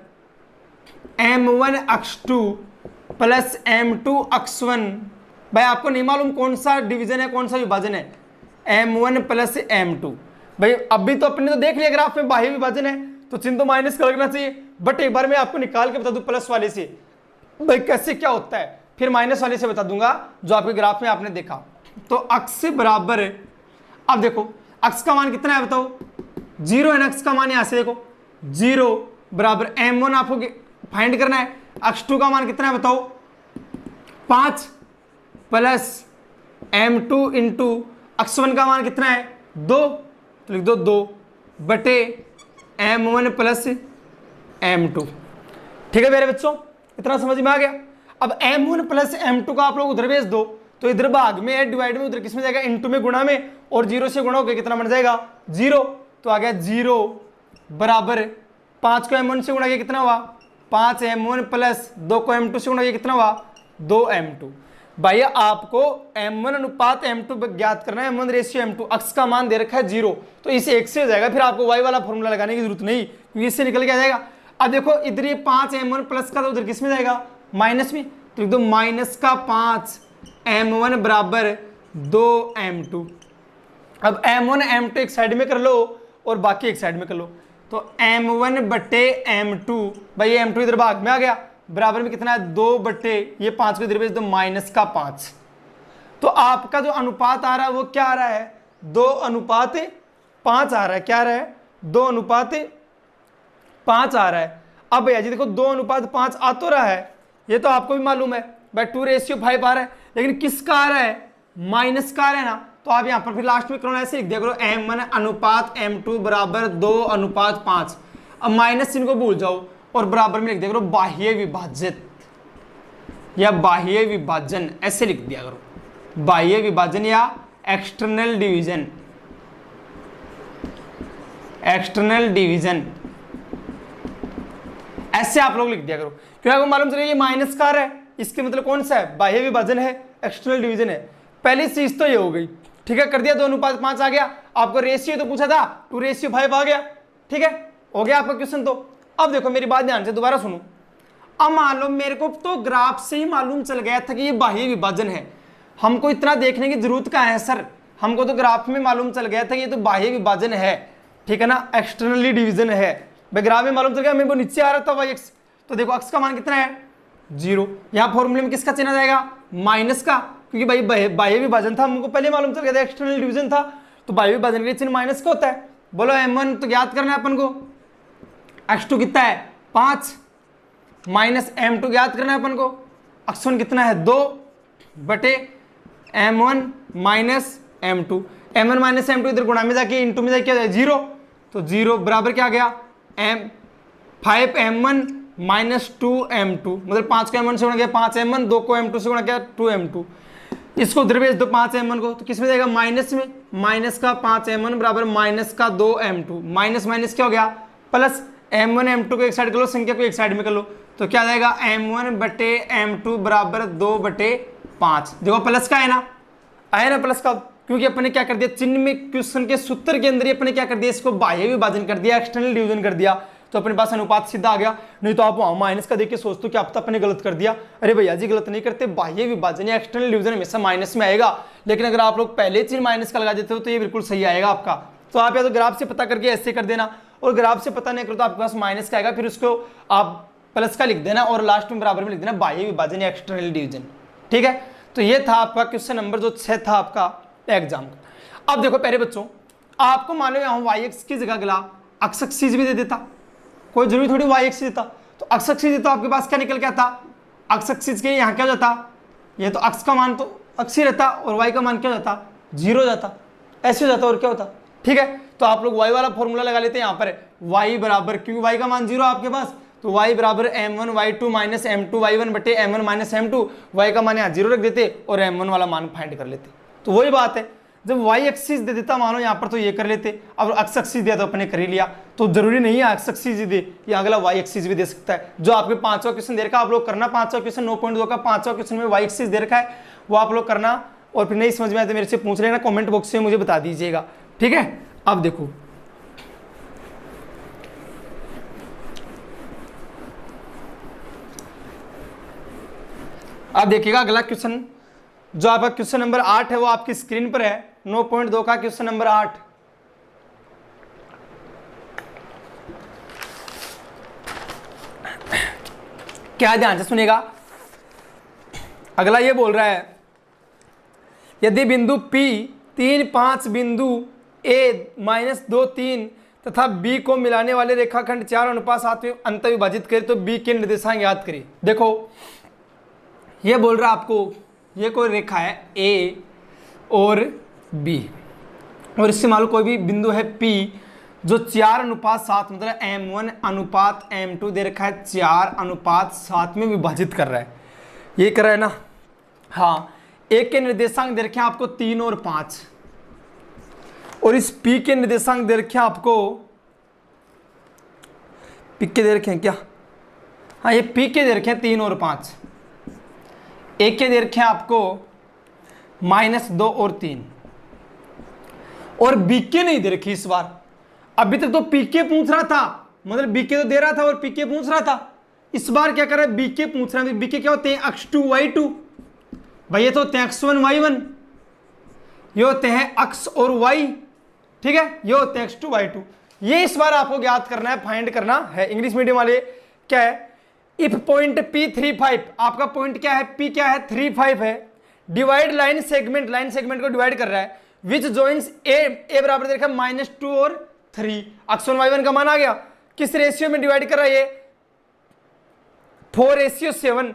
m1 x2 plus m2 x1। भाई आपको नहीं मालूम कौन सा डिवीजन है, कौन सा विभाजन है, m1 प्लस m2। भाई अभी तो अपने तो देख लिया ग्राफ में बाह्य विभाजन है, तो चिन्ह तो माइनस का लगना चाहिए, बट एक बार मैं आपको निकाल के बता दूं प्लस वाले से, भाई कैसे क्या होता है, फिर माइनस वाले से बता दूंगा जो आपके ग्राफ में आपने देखा। तो x बराबर, अब देखो x का मान कितना है बताओ, 0 है ना, x का मान यहां से देखो 0 बराबर m1 आपको फाइंड करना है, x2 का मान कितना है बताओ 5 प्लस m2 इंटू x1 का मान कितना है 2, तो लिख दो 2 बटे m1 प्लस m2। ठीक है मेरे बच्चों, इतना समझ में आ गया। अब m1 प्लस m2 का आप लोग उधर भेज दो, तो इधर भाग में है, डिवाइड में, उधर किस में जाएगा, इनटू में, गुणा में, और 0 से गुणा होकर कितना बन जाएगा 0। तो आ गया 0 बराबर 5 को m1 से गुणा किया कितना हुआ 5 m1 प्लस 2 को m2 से गुणा किया कितना हुआ 2 m2। भाई आपको m1 अनुपात m2 ज्ञात करना है, m1 रेशियो m2, x का मान दे रखा है 0, तो इसे 1 से हो जाएगा, फिर आपको y वाला फॉर्मूला लगाने की जरूरत नहीं, क्योंकि इससे निकल के आ जाएगा। अब देखो इधर ये 5 m1 प्लस का, तो उधर किस में जाएगा माइनस में, तो लिख दो माइनस का 5 m1 बराबर 2 m2। अब m1 m2 एक साइड में कर लो और बाकी एक साइड में कर लो, तो तो m1 बटे m2, भाई ये m2 इधर भाग में आ गया, बराबर में कितना है 2 बटे ये 5 को इधर भेज दो -5। तो आपका जो अनुपात आ रहा है वो क्या आ रहा है 2:5 आ रहा है। क्या आ रहा है 2:5 आ रहा है। अब भैया जी देखो 2:5 आ तो रहा है, ये तो आपको भी मालूम है भाई 2:5 आ रहा है, लेकिन किसका आ रहा है माइनस का आ रहा है ना। तो आप यहाँ पर फिर लास्ट में करो ऐसे लिख दिया करो m1 अनुपात m2 बराबर 2:5। अब माइनस चिन्ह को भूल जाओ और बराबर में लिख दिया करो बाह्य विभाजित या बाह्य विभाजन, ऐसे लिख दिया करो बाह्य विभाजन या एक्सटर्नल डिवीजन, एक्सटर्नल डिवीजन ऐसे आप लोग लिख दिया करो। क्योंकि आपको मालूम चले ये माइनस का है, इसके मतलब कौन सा है बाह्य विभाजन है, एक्सटर्नल डिवीजन है। पहली चीज तो ये हो गई, ठीक है, कर दिया 2:5 आ गया। आपको रेशियो तो पूछा था 2:5 आ गया, ठीक है, हो गया आपका क्वेश्चन। तो अब देखो मेरी बात ध्यान से दोबारा सुनो। अब मान लो मेरे को तो ग्राफ से ही मालूम चल गया था कि ये बाह्य विभाजन है, हमको इतना देखने की जरूरत कहाँ है सर, हमको तो ग्राफ में मालूम चल गया था कि ये तो बाह्य विभाजन है, ठीक है ना, एक्सटर्नली डिवीजन है। भाई ग्राफ में मालूम चल गया, मेरे को नीचे आ रहा था y x, तो देखो x का मान कितना है 0। यहाँ फॉर्मूले में किसका चिन्ह जाएगा माइनस का, क्योंकि भाई बाह्य विभाजन था, हमको पहले मालूम चल गया था एक्सटर्नल डिवीजन था, तो बाह्य विभाजन के चिन्ह माइनस का होता है। बोलो m1 तो ज्ञात करना है अपन को, x2 कितना है 5 माइनस m2 ज्ञात करना है अपन को, x1 कितना है 2 बटे m1 minus m2, m1 minus m2 इधर गुणा में जाके इंटू में जाके 0, तो 0 बराबर क्या आ गया 5m1 माइनस 2m2, मतलब 5 को m1 से गुणा किया 5m1, 2 को m2 से गुणा किया 2m2। इसको उधर भेज दो 5m1 को, तो किस में जाएगा माइनस में, माइनस का 5m1 बराबर माइनस का 2m2, माइनस माइनस क्या हो गया प्लस, m1 m2 को एक साइड कर लो, संख्या को एक साइड में कर लो, तो क्या जाएगा m1 बटे m2 बराबर 2/5। देखो प्लस का है ना, आया ना प्लस का, क्योंकि अपने क्या कर दिया चिन्ह में क्वेश्चन के सूत्र के अंदर ही अपने क्या कर दिया इसको बाह्य विभाजन कर दिया, एक्सटर्नल डिवीजन कर दिया, तो अपने पास अनुपात सीधा आ गया। नहीं तो आप वहां माइनस का देख के सोचते हो कि आप तो अपने गलत कर दिया, अरे भैया जी गलत नहीं करते, बाह्य विभाजन या एक्सटर्नल डिवीजन हमेशा माइनस में आएगा, लेकिन अगर आप लोग पहले चिन्ह माइनस का लगा देते हो तो ये बिल्कुल सही आएगा आपका। तो आप या तो ग्राफ से पता करके ऐसे कर देना, और ग्राफ से पता नहीं करो तो आपके पास माइनस का आएगा, फिर उसको आप प्लस का लिख देना और लास्ट में बराबर में लिख देना बाह्य विभाजन या एक्सटर्नल डिवीजन, ठीक है। तो ये था आपका क्वेश्चन नंबर जो 6 था आपका एग्जाम का। अब देखो पहले बच्चों, आपको मान लो यहाँ y x की जगह अगला x एक्सिस भी दे देता, कोई जरूरी थोड़ी y एक्सिस देता, तो x एक्सिस तो आपके पास क्या निकल के आता, x एक्सिस के यहाँ क्या हो जाता, ये तो x का मान तो x ही रहता और y का मान क्या हो जाता 0 हो जाता, ऐसे हो जाता और क्या होता, ठीक है। तो आप लोग y वाला फॉर्मूला लगा लेते हैं यहाँ पर, y बराबर, क्योंकि y का मान 0 आपके पास, तो y बराबर m1 y2 minus m2 y1 बटे m1 माइनस m2, y का मान यहाँ 0 रख देते और m1 वाला मान फाइंड कर लेते। तो वही बात है, जब y एक्सिस दे देता मानो यहाँ पर तो ये कर लेते, अब x एक्सिस दिया तो अपने कर ही लिया, तो जरूरी नहीं है x एक्सिस ही दे, या अगला y एक्सिस भी दे सकता है। जो आपके 5वां क्वेश्चन दे रखा आप लोग करना, 5वां क्वेश्चन 9.2 का 5वां क्वेश्चन में y एक्सिस दे रखा है, वो आप लोग करना, और फिर नहीं समझ में आए तो मेरे से पूछ लेना, कमेंट बॉक्स में मुझे बता दीजिएगा, ठीक है। अब देखो अब देखिएगा अगला क्वेश्चन, जो आपका क्वेश्चन नंबर 8 है वो आपकी स्क्रीन पर है, 9.2 का क्वेश्चन नंबर 8। क्या ध्यान से सुनेगा, अगला ये बोल रहा है यदि बिंदु P 3 5 बिंदु A -2 3 तथा B को मिलाने वाले रेखाखंड 4:7 में अंत विभाजित करे तो B के निर्देशांक याद करें। देखो ये बोल रहा आपको, ये कोई रेखा है A और B, और इससे मान लो कोई भी बिंदु है P जो 4:7 मतलब m1 अनुपात m2 दे रखा है 4:7 में विभाजित कर रहा है, ये कर रहा है ना, हाँ। एक के निर्देशांक दे रखे हैं आपको 3 और 5, और इस P के निर्देशांक दे रखे हैं आपको, P के दे रखे हैं क्या, हाँ ये P के दे रखे हैं 3 और 5, एक के दे रखे हैं आपको -2 और 3, और B के नहीं दे रखी इस बार। अभी तक तो P के पूछ रहा था, मतलब B के तो दे रहा था और P के पूछ रहा था, इस बार क्या कर रहा है B के पूछ रहा है। B के क्या होते हैं x2 y2, भाई ये तो होते हैं x1 y1, ये होते हैं x और y, ठीक है, ये होते हैं x2 y2। ये इस बार आपको ज्ञात करना है, फाइंड करना है। इंग्लिश मीडियम वाले क्या है, इफ पॉइंट P 35, आपका पॉइंट क्या है, P क्या है, 35 है, डिवाइड लाइन सेगमेंट को डिवाइड कर रहा है, विच जॉइंस ए बराबर देखा -2 और 3, x1 y1 का मान आ गया, किस रेशियो में डिवाइड कर रहा है ये, 4:7,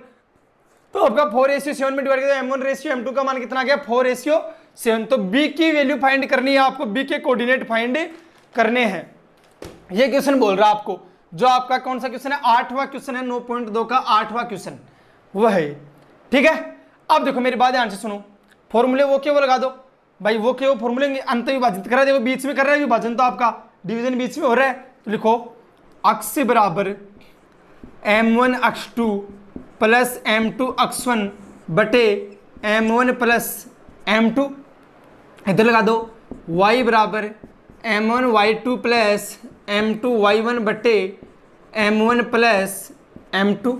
तो आपका 4:7 में डिवाइड कर M1 रेशियो M2 का मान कितना आ गया, 4:7। तो B की वैल्यू फाइंड करनी है आपको, B के कोऑर्डिनेट फाइंड करने हैं। ये क्वेश्चन बोल रहा है आपको, जो आपका कौन सा क्वेश्चन है, 8वां क्वेश्चन है, 9.2 का 8वां क्वेश्चन वह है। ठीक है, अब देखो मेरी बात ध्यान से सुनो, फॉर्मूले वो क्यों लगा दो भाई, वो क्यों फॉर्मूले अंत विभाजित कर रहा है, देखो बीच में कर रहा है विभाजन, तो आपका डिवीजन बीच में हो रहा है, तो लिखो x बराबर m1 x2 plus m2 x1 बटे m1 प्लस m2, इधर लगा दो y बराबर m1 y2 plus m2 y1 बटे m1 प्लस m2,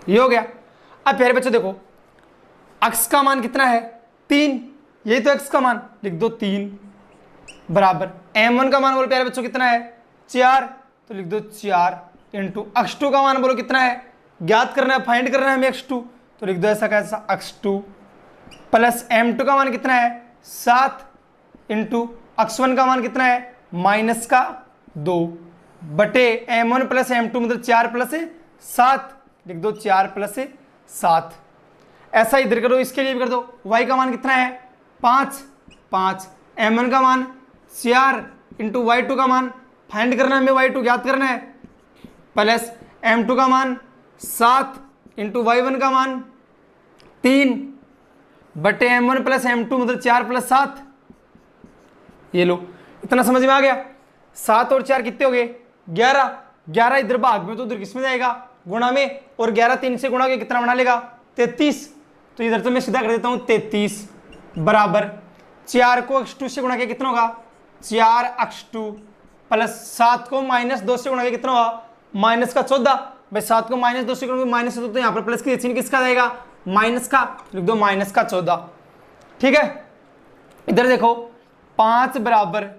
ये हो गया। अब प्यारे बच्चों देखो x का मान कितना है, 3, यही तो x का मान, लिख दो 3 बराबर m1 का मान बोलो प्यारे बच्चों कितना है, 4, तो लिख दो 4 इंटू x2 का मान बोलो कितना है, ज्ञात करना है, फाइंड करना है हमें x2, तो लिख दो ऐसा कैसा x2 प्लस m2 का मान कितना है 7 इंटू x1 का मान कितना है -2 बटे m1 प्लस m2 मतलब 4 प्लस 7, लिख दो 4 प्लस 7। ऐसा इधर करो, इसके लिए भी कर दो, y का मान कितना है 5, m1 का मान 4 इंटू y2 का मान फाइंड करना है हमें, y2 ज्ञात करना है, प्लस m2 का मान 7 इंटू y1 का मान 3 बटे m1 प्लस m2 मतलब 4 प्लस 7। ये लो, इतना समझ में आ गया। 7 और 4 कितने हो गए 11, 11 इधर भाग में तो उधर किस में जाएगा, गुणा में, और 11 3 से गुणा के कितना बना लेगा 33, तो इधर तो मैं सीधा कर देता हूं 33 बराबर 4 को x2 से गुणा के कितना होगा 4x2 प्लस 7 को -2 से गुणा के कितना होगा -14, भाई 7 को -2 से गुणा -2 तो यहाँ पर प्लस की चिन्ह किसका जाएगा माइनस का, लिख दो -14। ठीक है, इधर देखो 5 बराबर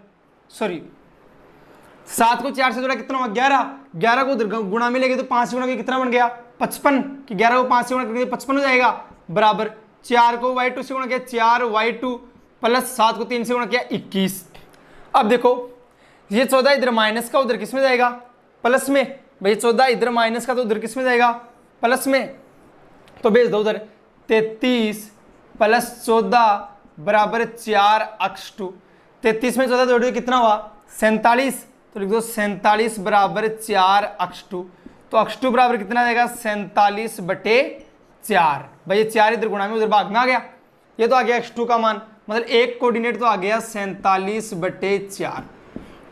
7 को 4 से जोड़ा कितना होगा 11, 11 को उधर गुणा में लेंगे तो 5 से गुणा के कितना बन गया 55, कि 11 को 5 से गुणा करके 55 हो जाएगा, बराबर 4 को y2 से गुणा किया 4y2 प्लस 7 को 3 से गुणा किया 21। अब देखो ये 14 इधर माइनस का उधर किस में जाएगा प्लस में, भाई 14 इधर माइनस का तो उधर किस में जाएगा प्लस में, तो भेज दो उधर 33 प्लस 14 बराबर 4x2, 33 में 14 जोड़िए कितना हुआ 47, तो लिख दो 47 बराबर 4x2, तो x2 बराबर कितना जाएगा 47 बटे 4, भाई ये 4 इधर गुणा में उधर भाग में आ गया, ये तो आ गया x2 का मान, मतलब एक कोऑर्डिनेट तो आ गया 47 बटे 4।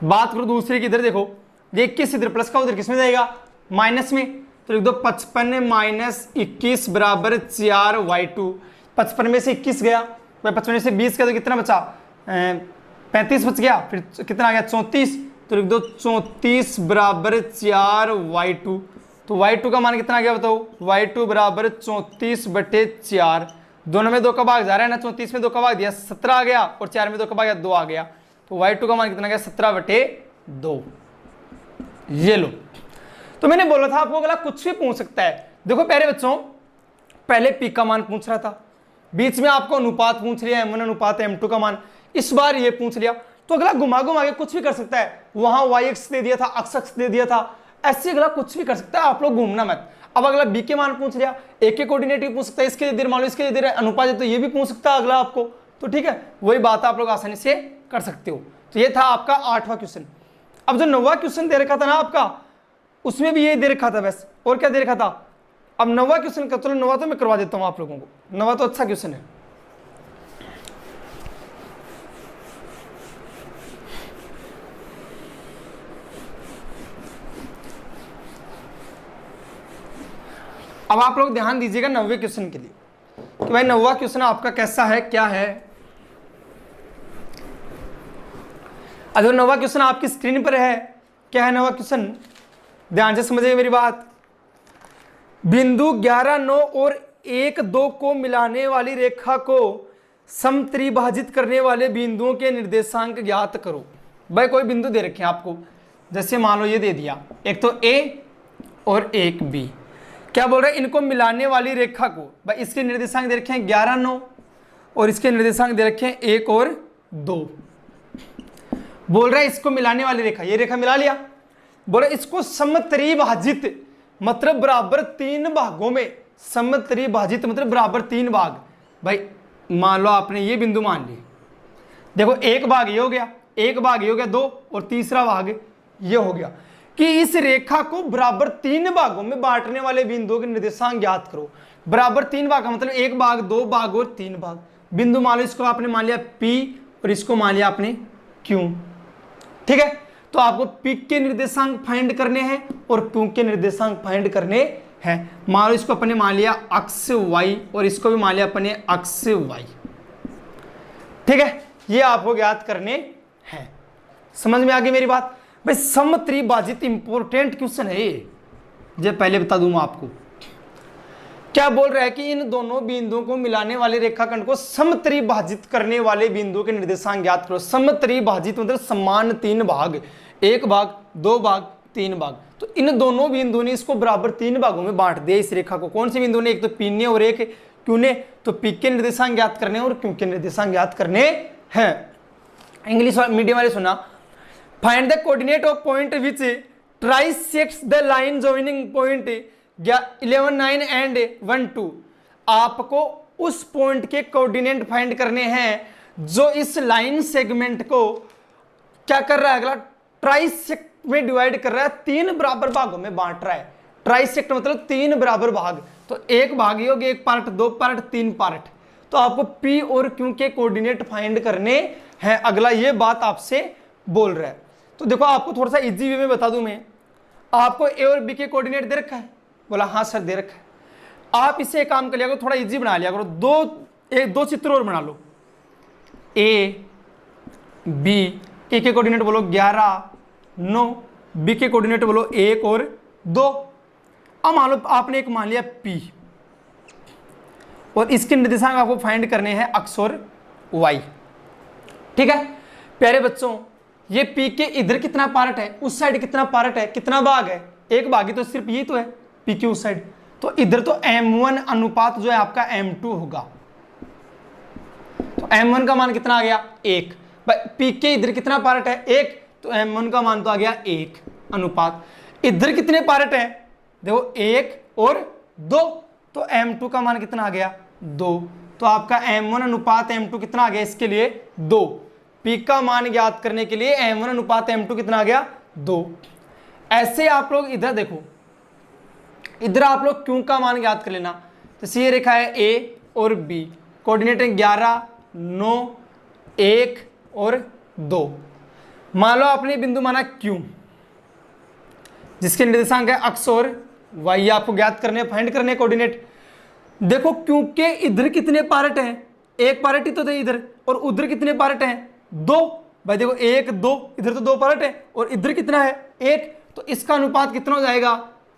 बात करो दूसरे की, इधर देखो ये 21 इधर प्लस का उधर किस में जाएगा माइनस में, तो लिख दो 55 माइनस 21 बराबर 4y2, 55 में से 21 गया, भाई 55 में से 20 गया तो कितना बचा 35 बच गया, फिर कितना आ गया 34, तो लिख दो 34 बराबर 4y2, तो y2 का मान कितना आ गया बताओ y2 बराबर 34 बटे 4, दोनों में 2 का भाग जा रहा है ना, 34 में 2 का भाग दिया 17 आ गया, और 4 में 2 का भाग गया 2 आ गया, तो y2 का मान कितना आ गया 17 बटे 2। ये लो, तो मैंने बोला था आपको अगला कुछ भी पूछ सकता है। देखो प्यारे बच्चों, पहले p का मान पूछ रहा था, बीच में आपको अनुपात पूछ लिया m1 अनुपात m2 का मान, इस बार ये पूछ लिया, तो अगला घुमा घुमा के कुछ भी कर सकता है, वहां y दे दिया था, x दे दिया था, ऐसे अगला कुछ भी कर सकता है, आप लोग घूमना मत। अब अगला b के मान पूछ लिया, a के कोऑर्डिनेट भी पूछ सकता है, इसके देर मान लो इसके देर अनुपात है तो ये भी पूछ सकता है अगला आपको, तो ठीक है वही बात आप लोग आसानी से कर सकते हो। तो ये था आपका 8वां क्वेश्चन। अब जो 9वां क्वेश्चन दे रखा था ना आपका, उसमें भी ये दे रखा था बस, और क्या दे रखा था, अब 9वां क्वेश्चन का, चलो 9वां तो मैं करवा देता हूं आप लोगों को, 9वां तो अच्छा क्वेश्चन है। अब आप लोग ध्यान दीजिएगा 9वें क्वेश्चन के लिए कि भाई 9वां क्वेश्चन आपका कैसा है क्या है। अगर 9वां क्वेश्चन आपकी स्क्रीन पर है, क्या है 9वां क्वेश्चन, ध्यान से समझिए मेरी बात। बिंदु 11 9 और 1 2 को मिलाने वाली रेखा को समत्रिभाजित करने वाले बिंदुओं के निर्देशांक ज्ञात करो। भाई कोई बिंदु दे रखे हैं आपको, जैसे मान लो ये दे दिया, एक तो ए और एक बी। क्या बोल रहे हैं, इनको मिलाने वाली रेखा को, भाई इसके निर्देशांक दे रखे हैं 11, 9 और इसके निर्देशांक दे रखे हैं 1 और 2। बोल रहा है इसको मिलाने वाली रेखा, ये रेखा मिला लिया। बोल रहे इसको समत्रिभाजित मतलब बराबर 3 भागों में, समत्रिभाजित मतलब बराबर 3 भाग। भाई मान लो आपने ये बिंदु मान ली, देखो एक भाग ये हो गया, एक भाग ये हो गया 2 और तीसरा भाग ये हो गया, कि इस रेखा को बराबर 3 भागों में बांटने वाले बिंदुओं के निर्देशांक ज्ञात करो। बराबर 3 भाग का मतलब 1 भाग, 2 भाग और 3 भाग। बिंदु मान लो इसको आपने मान लिया P और इसको मान लिया आपने Q, ठीक है। तो आपको P के निर्देशांक फाइंड करने हैं और Q के निर्देशांक फाइंड करने हैं। मान लो इसको अपने मान लिया अक्ष Y और इसको भी मान लिया अपने अक्ष Y, ठीक है। ये आपको ज्ञात करने हैं। समझ में आ गई मेरी बात। भाई समत्रिभाजित इंपॉर्टेंट क्वेश्चन है ये पहले बता दूं मैं आपको। क्या बोल रहा है कि इन दोनों बिंदुओं को मिलाने वाले रेखाखंड को समत्रिभाजित करने वाले बिंदुओं के निर्देशांक ज्ञात करो। समत्रिभाजित मतलब समान 3 भाग, 1 भाग, 2 भाग, 3 भाग। तो इन दोनों बिंदुओं ने इसको बराबर 3 भागों में बांट दिया इस रेखा को। कौन से बिंदु ने, एक तो P ने और एक Q ने। तो P के निर्देशांक ज्ञात करने और Q के निर्देशांक ज्ञात करने हैं। इंग्लिश मीडियम वाले सुना, find the coordinate of point which trisects the line joining point 11, 9 and 1, 2। आपको उस पॉइंट के कोऑर्डिनेट फाइंड करने हैं जो इस लाइन सेगमेंट को क्या कर रहा है, अगला ट्राइसेक्ट में डिवाइड कर रहा है, 3 बराबर भागों में बांट रहा है। ट्राइसेक्ट मतलब 3 बराबर भाग। तो एक भाग ये हो गया, 1 पार्ट, 2 पार्ट, 3 पार्ट। तो आपको P और Q के कोऑर्डिनेट फाइंड करने हैं। अगला ये बात आपसे बोल रहा है। तो देखो आपको थोड़ा सा इजी वे में बता दूं मैं, आपको A और B के कोऑर्डिनेट दे रखा है। बोला हाँ सर दे रखा है। आप इसे काम कर लिया करो, थोड़ा इजी बना लिया करो। दो चित्र और बना लो। A B, A के कोऑर्डिनेट बोलो 11, 9, B के कोऑर्डिनेट बोलो 1 और 2। अब मान लो आपने एक मान लिया P और इसके निर्देशांक आपको फाइंड करने हैं अक्ष और Y, ठीक है। प्यारे बच्चों, ये P के इधर कितना पार्ट है, उस साइड कितना पार्ट है, कितना भाग है, एक भाग ही तो सिर्फ ये तो है P के उस साइड। तो इधर तो M1 अनुपात जो है आपका M2 होगा। तो M1 का मान कितना आ गया 1। P के इधर कितना पार्ट है 1, तो M1 का मान तो आ गया 1 अनुपात। इधर कितने पार्ट है, देखो 1 और 2, तो M2 का मान कितना आ गया 2। तो आपका M1 अनुपात M2 कितना आ गया, इसके लिए 2। P का मान ज्ञात करने के लिए M1 अनुपात M2 कितना आ गया 2। ऐसे आप लोग इधर देखो, इधर आप लोग Q का मान ज्ञात कर लेना। तो ये रेखा है A और B, कोऑर्डिनेट है 11, 9, 1 और 2। मान लो आपने बिंदु माना Q, जिसके निर्देशांक है अक्ष और Y, आपको ज्ञात करने, फाइंड करने कोऑर्डिनेट। देखो Q के इधर कितने पार्ट हैं, एक पार्ट ही तो थे इधर, और उधर कितने पार्ट हैं 2। भाई देखो 1, 2, इधर तो 2 पार्ट है और इधर कितना है 1। तो इसका अनुपात कितना हो जाएगा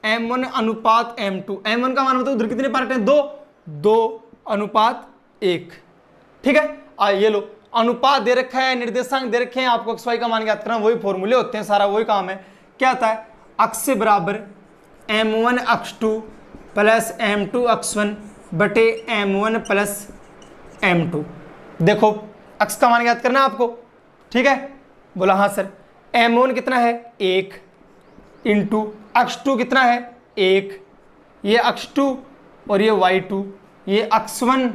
M1 अनुपात M2। M1 का मान मतलब उधर कितने पार्ट हैं 2, 2 अनुपात 1, ठीक है। ये लो अनुपात दे रखा है, निर्देशांक दे रखे हैं, आपको XY का मान ज्ञात करना, वही फॉर्मूले होते हैं, सारा वही काम है। क्या आता है, अक्ष बराबर M1 अक्ष2 प्लस M2 अक्ष1 बटे M1 प्लस M2। देखो अक्ष का मान ज्ञात करना है आपको, ठीक है। बोला हाँ सर। M1 कितना है 1 इंटू अक्ष2 कितना है 1, ये अक्ष2 और ये Y2, ये अक्ष1,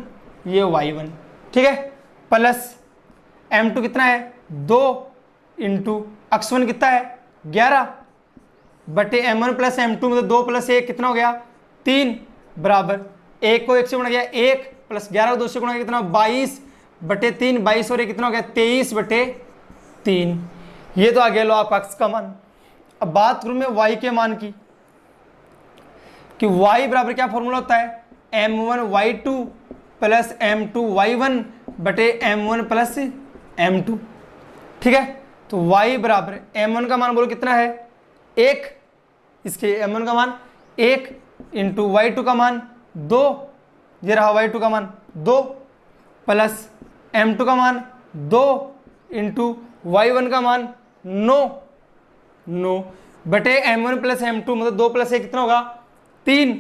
ये Y1, ठीक है। प्लस M2 कितना है 2 इंटू अक्ष1 कितना है 11 बटे M1 प्लस M2 मतलब 2 प्लस 1 कितना हो गया 3 बराबर 1 को 1 से गुणा किया 1 प्लस 11 को 2 से गुणा किया कितना 22 बटे 3, 22 और 1 कितना हो गया 23 बटे 3। ये तो आ गया लो आप अक्ष का मान। अब बात करूं मैं Y के मान की, कि Y बराबर क्या फॉर्मूला होता है M1 Y2 plus M2 Y1 बटे M1 प्लस M2, ठीक है। तो Y बराबर M1 का मान बोलो कितना है 1, इसके M1 का मान 1 इंटू Y2 का मान 2, ये रहा Y2 का मान 2 प्लस M2 का मान 2 इंटू Y1 का मान 9 बटे m1 प्लस m2 मतलब 2 प्लस 1 कितना होगा 3।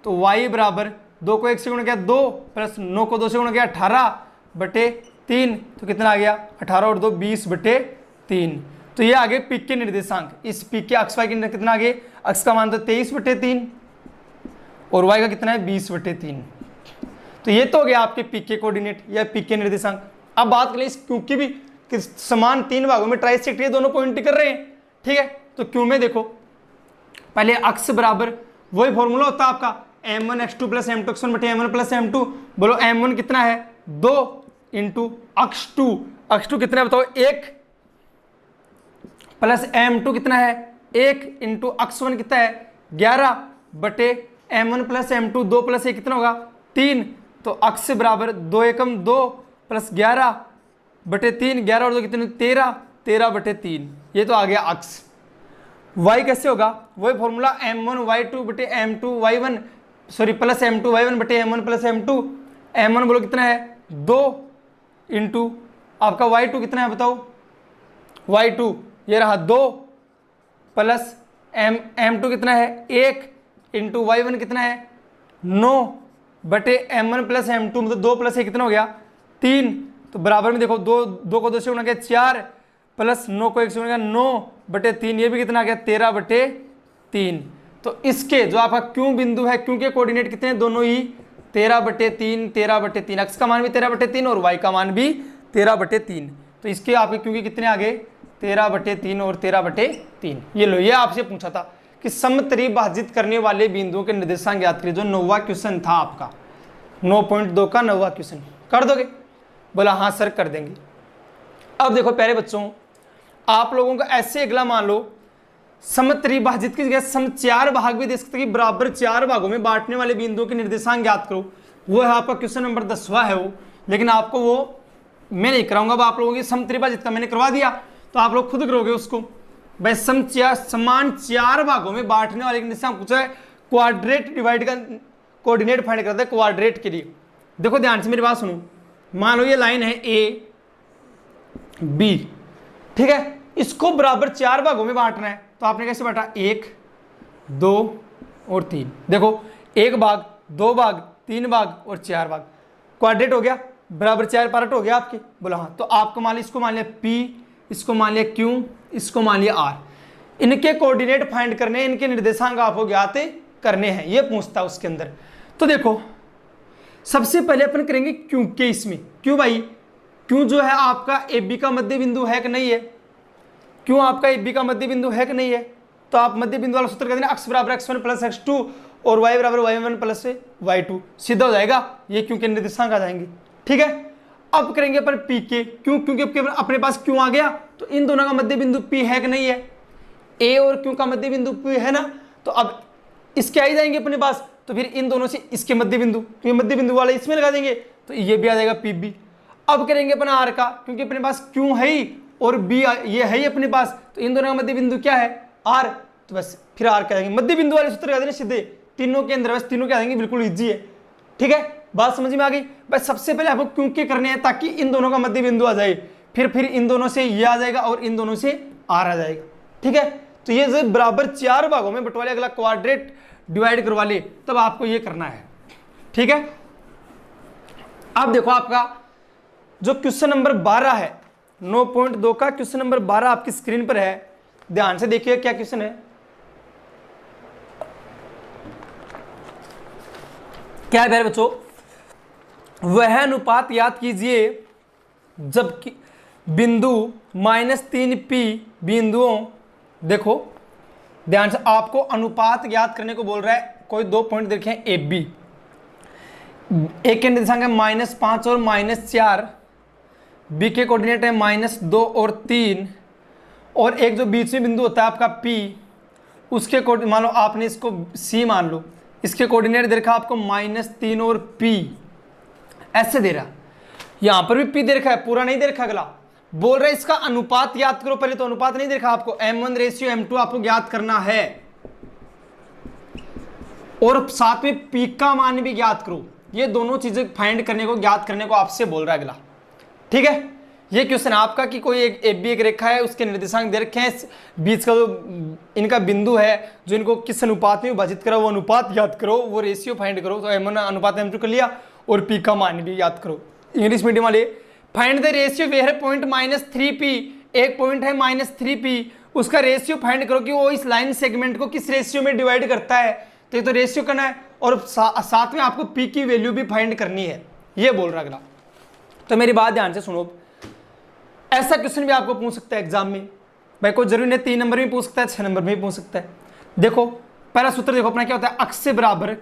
तो y बराबर 2 को 1 से गुणा किया 2 प्लस 9 को 2 से गुणा किया 18 बटे 3। तो कितना आ गया 18 और 2 20 बटे 3। तो ये आगे पिक के निर्देशांक, इस पिक के अक्ष y के कितना आगे अक्ष का मान तो 23 बटे 3 और y का कितना है 20 बटे 3। तो ये तो हो गया आपके पिक के कोऑर्डिनेट या पिक के निर्देशांक। अब बात करें इस क्यू की भी कि समान 3 भागों में ट्राइसेक्ट ये दोनों पॉइंट कर रहे हैं, ठीक है। तो क्यू में देखो पहले अक्ष बराबर वही फॉर्मूला होता है आपका m1 x2 plus m2 x1 बटे m1 प्लस m2। बोलो m1 कितना है 2 इंटू अक्ष 2 कितना है बताओ 1 प्लस m2 कितना है 1 इंटू अक्ष 1 कितना है 11 बटे m1 प्लस m2 2 प्लस 1 कितना होगा 3। तो अक्ष बराबर 2 एकम 2 प्लस 11 बटे 3 11 और 2 कितने 13 बटे 3। ये तो आ गया अक्ष। y कैसे होगा वही फॉर्मूला m1 y2 बटे m2 y1 sorry plus m2 y1 बटे m1 प्लस m2। m1 बोलो कितना है 2 इंटू आपका y2 कितना है बताओ y2 ये रहा 2 प्लस m2 कितना है 1 इंटू y1 कितना है 9 बटे m1 प्लस m2 मतलब 2 प्लस 1 कितना हो गया 3। तो बराबर में देखो 2 को 2 से गुणा किया 4 प्लस 9 को 1 से गुणा किया 9 बटे 3 ये भी कितना आ गया 13 बटे 3। तो इसके जो आपका क्यू बिंदु है क्यू के कोऑर्डिनेट कितने हैं दोनों ही 13 बटे 3 अक्ष का मान भी 13 बटे 3 और y का मान भी 13 बटे 3। तो इसके आपके क्यू के कितने आ गए 13 बटे 3 और 13 बटे 3। ये लो ये आपसे पूछा था कि समत्रिभाजित करने वाले बिंदुओं के निर्देशांक ज्ञात करिए, जो 9वां क्वेश्चन था आपका 9.2 का 9वां क्वेश्चन। कर दोगे बोला हाँ सर कर देंगे। अब देखो प्यारे बच्चों आप लोगों का ऐसे अगला मान लो समत्रिभाजित की जगह सम 4 भाग भी दे सकते कि बराबर 4 भागों में बांटने वाले बिंदुओं के निर्देशांक ज्ञात करो। वो है आपका क्वेश्चन नंबर 10वां है वो, लेकिन आपको वो मैं नहीं कराऊंगा। अब आप लोगों की समत्रिभाजित का मैंने करवा दिया तो आप लोग खुद करोगे उसको। भाई समान 4 भागों में बांटने वाले निर्देशांक पूछा है, क्वाड्रेट डिवाइड का कोऑर्डिनेट फाइंड करता है क्वाड्रेट के लिए। देखो ध्यान से मेरी बात सुनो, मान लो ये लाइन है ए बी, ठीक है, इसको बराबर 4 भागों में बांटना है। तो आपने कैसे बांटा 1 2 और 3। देखो 1 भाग 2 भाग 3 भाग और 4 भाग, क्वाड्रेट हो गया, बराबर 4 पार्ट हो गया आपके। बोला हाँ। तो आपको मान लिया इसको मान लिया P, इसको मान लिया Q, इसको मान लिया R। इनके कोऑर्डिनेट फाइंड करने, इनके निर्देशांक आपको ज्ञात करने हैं, ये पूछता है उसके अंदर। तो देखो सबसे पहले अपन करेंगे क्यू के इसमें। क्यों भाई क्यों जो है आपका AB का मध्य बिंदु है कि नहीं है, क्यों आपका AB का मध्य बिंदु है कि नहीं है। तो आप मध्य बिंदु वाला सूत्र कहते हैं x बराबर x1 प्लस x2 और y बराबर y1 प्लस y2, सीधा हो जाएगा, ये क्यों के निर्देशांक आ जाएंगे, ठीक है। अब करेंगे अपन P के, क्यों क्योंकि अपने पास क्यों आ गया तो इन दोनों का मध्य बिंदु P है कि नहीं है, A और Q का मध्य बिंदु P है ना, तो अब इसके आ ही जाएंगे अपने पास। तो फिर इन दोनों से इसके मध्य बिंदु, तो ये मध्य बिंदु वाला इसमें लगा देंगे तो ये भी आ जाएगा PB। अब करेंगे अपन R का, क्योंकि अपने पास Q है ही और B ये है ही अपने पास, तो इन दोनों का मध्य बिंदु क्या है R, तो बस फिर R क्या आएंगे, मध्य बिंदु वाले सूत्र लगा देंगे सीधे तीनों के अंदर, बस तीनों क्या आएंगे, बिल्कुल इजी है, ठीक है। बात समझ में आ गई। बस सबसे पहले आपको क्यों के करने हैं ताकि इन दोनों का मध्य बिंदु आ जाए, फिर इन दोनों से ये आ जाएगा और इन दोनों से R आ जाएगा, ठीक है। तो ये जब बराबर 4 भागों में बंटवाले, अगला क्वाड्रेट डिवाइड करवा ले तब आपको ये करना है, ठीक है। अब देखो आपका जो क्वेश्चन नंबर 12 है 9.2 का क्वेश्चन नंबर 12 आपकी स्क्रीन पर है, ध्यान से देखिए क्या क्वेश्चन है। क्या है मेरे बच्चों, वह अनुपात याद कीजिए जबकि बिंदु -3P बिंदुओं, देखो ध्यान से आपको अनुपात ज्ञात करने को बोल रहा है। कोई 2 पॉइंट देखें AB, एक के निर्देशांक है -5 और -4, B के कोऑर्डिनेट है -2 और 3, और एक जो बीच में बिंदु होता है आपका P, उसके कोऑर्डिनेट मान लो आपने इसको C मान लो, इसके कोऑर्डिनेट दे रखा आपको -3 और P, ऐसे दे रहा। यहां पर भी P दे रखा है, पूरा नहीं दे रखा, अगला बोल रहा है इसका अनुपात याद करो। पहले तो अनुपात नहीं देखा आपको, M1:M2 आपको ज्ञात करना है और साथ में P का मान भी ज्ञात करो। ये दोनों चीजें फाइंड करने को, ज्ञात करने को आपसे बोल रहा है अगला, ठीक है। ये क्वेश्चन आपका कि कोई एक रेखा है, उसके निर्देशांक दे रखे हैं, बीच का जो इनका बिंदु है जो इनको किस अनुपात में विभाजित करो, वो अनुपात याद करो, वो रेशियो फाइंड करो। तो m1 अनुपात m2 कर लिया और p का मान भी याद करो। इंग्लिश मीडियम वाले find the ratio where point -3p, एक पॉइंट है -3p, उसका रेशियो फाइंड करो कि वो इस लाइन सेगमेंट को किस रेशियो में डिवाइड करता है। तो ये तो रेशियो करना है और साथ में आपको p की वैल्यू भी फाइंड करनी है, ये बोल रहा अगला। तो मेरी बात ध्यान से सुनो, ऐसा क्वेश्चन भी आपको पूछ सकता है एग्जाम में, भाई कोई जरूरी नहीं 3 नंबर में पूछ सकता है, 6 नंबर में भी पूछ सकता है। देखो पहला सूत्र देखो अपना क्या होता है, अक्ष से बराबर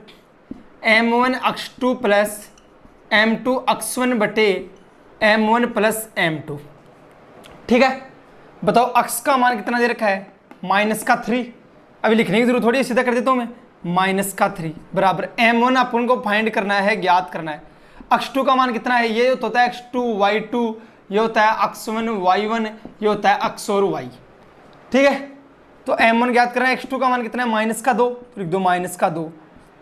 m1 x2 plus m2 x1 बटे m1 प्लस m2। ठीक है, बताओ अक्ष का मान कितना दे रखा है, -3। अभी लिखने की जरूरत थोड़ी है, सीधा कर देता हूं मैं, -3 बराबर m1 अपन को फाइंड करना है, ज्ञात करना है। x2 का मान कितना है, ये होता है x2 y2, ये होता है x1 y1, ये होता है x और y। ठीक है, तो m1 ज्ञात करना है, x2 का मान कितना है -2, तो लिख दो -2,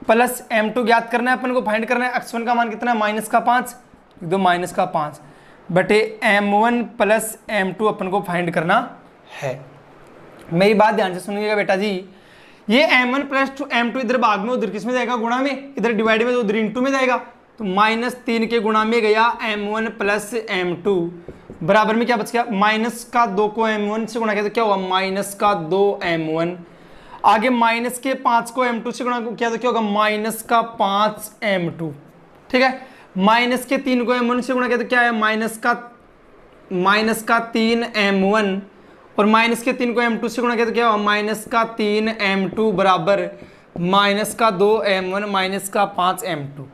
प्लस m2 ज्ञात करना है, अपन को फाइंड करना है, x1 का मान कितना है -5, लिख दो -5 बटे m1 प्लस m2 अपन को फाइंड करना है। मेरी बात ध्यान से सुनिएगा बेटा जी, ये m1 प्लस m2 इधर भाग में, उधर किस में जाएगा, गुणा में, इधर डिवाइड में, उधर इंटू में जाएगा, तो -3 के गुणा में गया m1 प्लस m2 बराबर में क्या बच गया, -2 को m1 से गुणा किया तो क्या हुआ, -2 m1, आगे -5 को m2 से गुणा किया तो क्या होगा, -5 m2। ठीक है, -3 को m1 से गुणा किया तो क्या है, -3 m1, और -3 को m2 से गुणा किया तो क्या हुआ, -3 m2 बराबर -2 m1 -5 m2।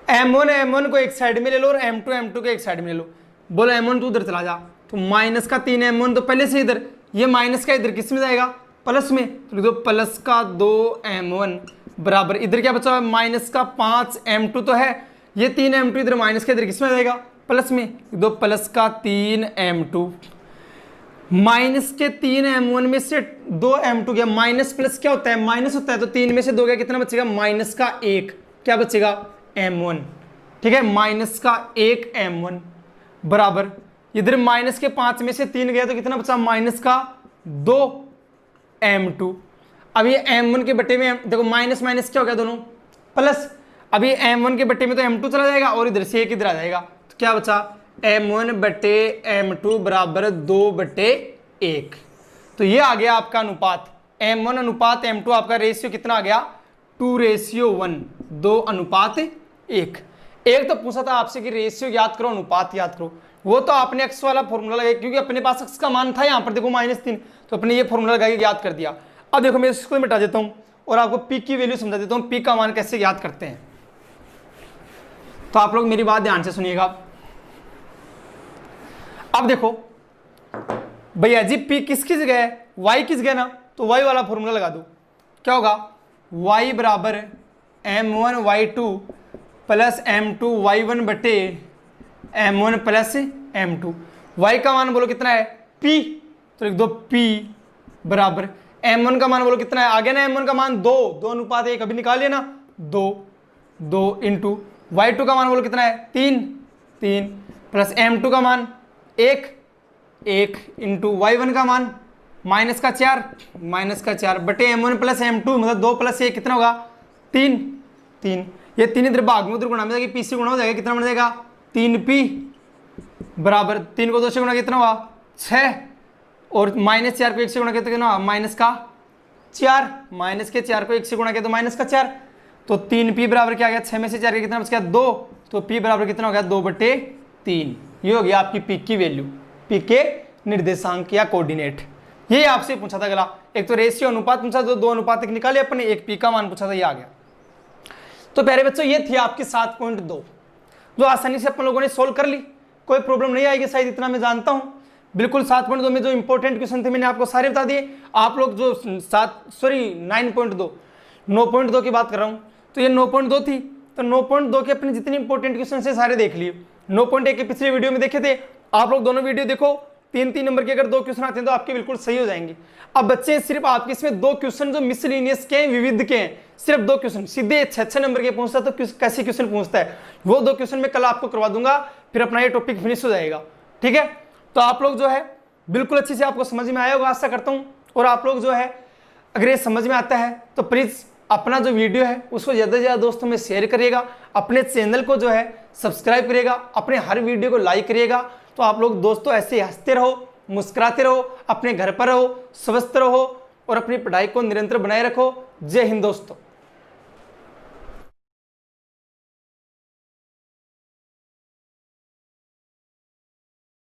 m1 को एक साइड में ले लो और m2 को एक साइड में ले लो, बोलो m1 तो उधर चला जा, तो -3 m1 तो पहले से इधर, ये माइनस का इधर किस में जाएगा, प्लस में, तो लिख दो +2 m1 बराबर इधर क्या बचा है, -5 m2 तो है, ये 3 m2 इधर माइनस का इधर किस में जाएगा, प्लस में, लिख दो +3 m2, -3 m1 में से 2 m2 गया, माइनस प्लस क्या होता है, माइनस होता है, तो 3 में से 2 गया, कितना बचेगा, -1, क्या बचेगा, m1। ठीक है, -1 m1 बराबर इधर -5 में से 3 गया तो कितना बचा, -2 m2। अब ये m1 के बट्टे में देखो माइनस माइनस क्या हो गया, दोनों प्लस, अभी m1 के बट्टे में तो m2 चला जाएगा और इधर से 1 इधर आ जाएगा, तो क्या बचा, m1 बटे m2 बराबर 2/1। तो ये आ गया आपका अनुपात, m1 अनुपात m2, आपका रेशियो कितना आ गया, 2:1, 2:1। एक तो पूछा था आपसे कि रेशियो याद करो, अनुपात याद करो, वो तो आपने एक्स वाला फॉर्मूला लगाया, क्योंकि अपने पास एक्स का मान था यहाँ पर देखो -3, तो अपने ये फॉर्मूला लगा के याद कर दिया। अब देखो मैं इसको मिटा देता हूँ और आपको पी की वैल्यू समझा देता हूँ, पी का मान कैसे याद करते हैं। तो आप लोग मेरी बात ध्यान से सुनिएगा। अब देखो भैया जी पी किसकी जगह है, वाई की जगह ना, तो वाई वाला फॉर्मूला लगा दो, क्या होगा, y बराबर m1 y2 plus m2 y1 बटे m1 प्लस m2। y का मान बोलो कितना है, p, तो लिख दो p बराबर m1 का मान बोलो कितना है, आगे ना m1 का मान 2:1 अभी निकालिए ना, 2 इंटू y2 का मान बोलो कितना है, 3 प्लस m2 का मान 1 इंटू y1 का मान -4 बटे m1 प्लस m2, मतलब 2 + 1 कितना होगा, 3। ये 3 इधर भाग में उधर गुणा में जाएगी, p से गुणा हो जाएगा, कितना बन जाएगा, 3p बराबर 3 को 2 से गुणा कितना हुआ, 6, और -4 को 1 से गुणा किया तो कितना हुआ, -4, -4 को 1 से गुणा किया तो -4, तो 3p बराबर क्या आ गया, 6 में से 4 का कितना बच गया, 2, तो p बराबर कितना हो गया, 2/3। ये हो गया आपकी p की वैल्यू, p के निर्देशांक या कोऑर्डिनेट। ये आपसे पूछा था अगला, एक तो रेशियो अनुपात पूछा, तो 2 अनुपात एक निकाले अपने, एक p का मान पूछा था, ये आ गया। तो प्यारे बच्चों ये थी आपकी 7.2, जो आसानी से अपन लोगों ने सोल्व कर ली, कोई प्रॉब्लम नहीं आएगी शायद, इतना मैं जानता हूं। बिल्कुल 7.2 में जो इंपॉर्टेंट क्वेश्चन थे मैंने आपको सारे बता दिए। आप लोग जो 9.2 की बात कर रहा हूं, तो ये 9.2 थी, तो 9.2 के अपने जितने इंपॉर्टेंट क्वेश्चन से सारे देख लिए। 9.1 के पिछले वीडियो में देखे थे आप लोग, दोनों वीडियो देखो, 3 नंबर के अगर 2 क्वेश्चन आते हैं तो आपके बिल्कुल सही हो जाएंगे। अब बच्चे सिर्फ आपके इसमें 2 क्वेश्चन जो मिसलिनियस के हैं, विविध के हैं, सिर्फ 2 क्वेश्चन सीधे 6 नंबर के पूछता, तो कैसे क्वेश्चन पूछता है, वो 2 क्वेश्चन मैं कल आपको करवा दूंगा, फिर अपना ये टॉपिक फिनिश हो जाएगा। ठीक है, तो आप लोग जो है बिल्कुल अच्छे से आपको समझ में आया होगा आशा करता हूँ। और आप लोग जो है अगर ये समझ में आता है तो प्लीज़ अपना जो वीडियो है उसको ज़्यादा से ज़्यादा दोस्तों में शेयर करिएगा, अपने चैनल को जो है सब्सक्राइब करिएगा, अपने हर वीडियो को लाइक करिएगा। तो आप लोग दोस्तों ऐसे हंसते रहो, मुस्कुराते रहो, अपने घर पर रहो, स्वस्थ रहो और अपनी पढ़ाई को निरंतर बनाए रखो। जय हिंद दोस्तों।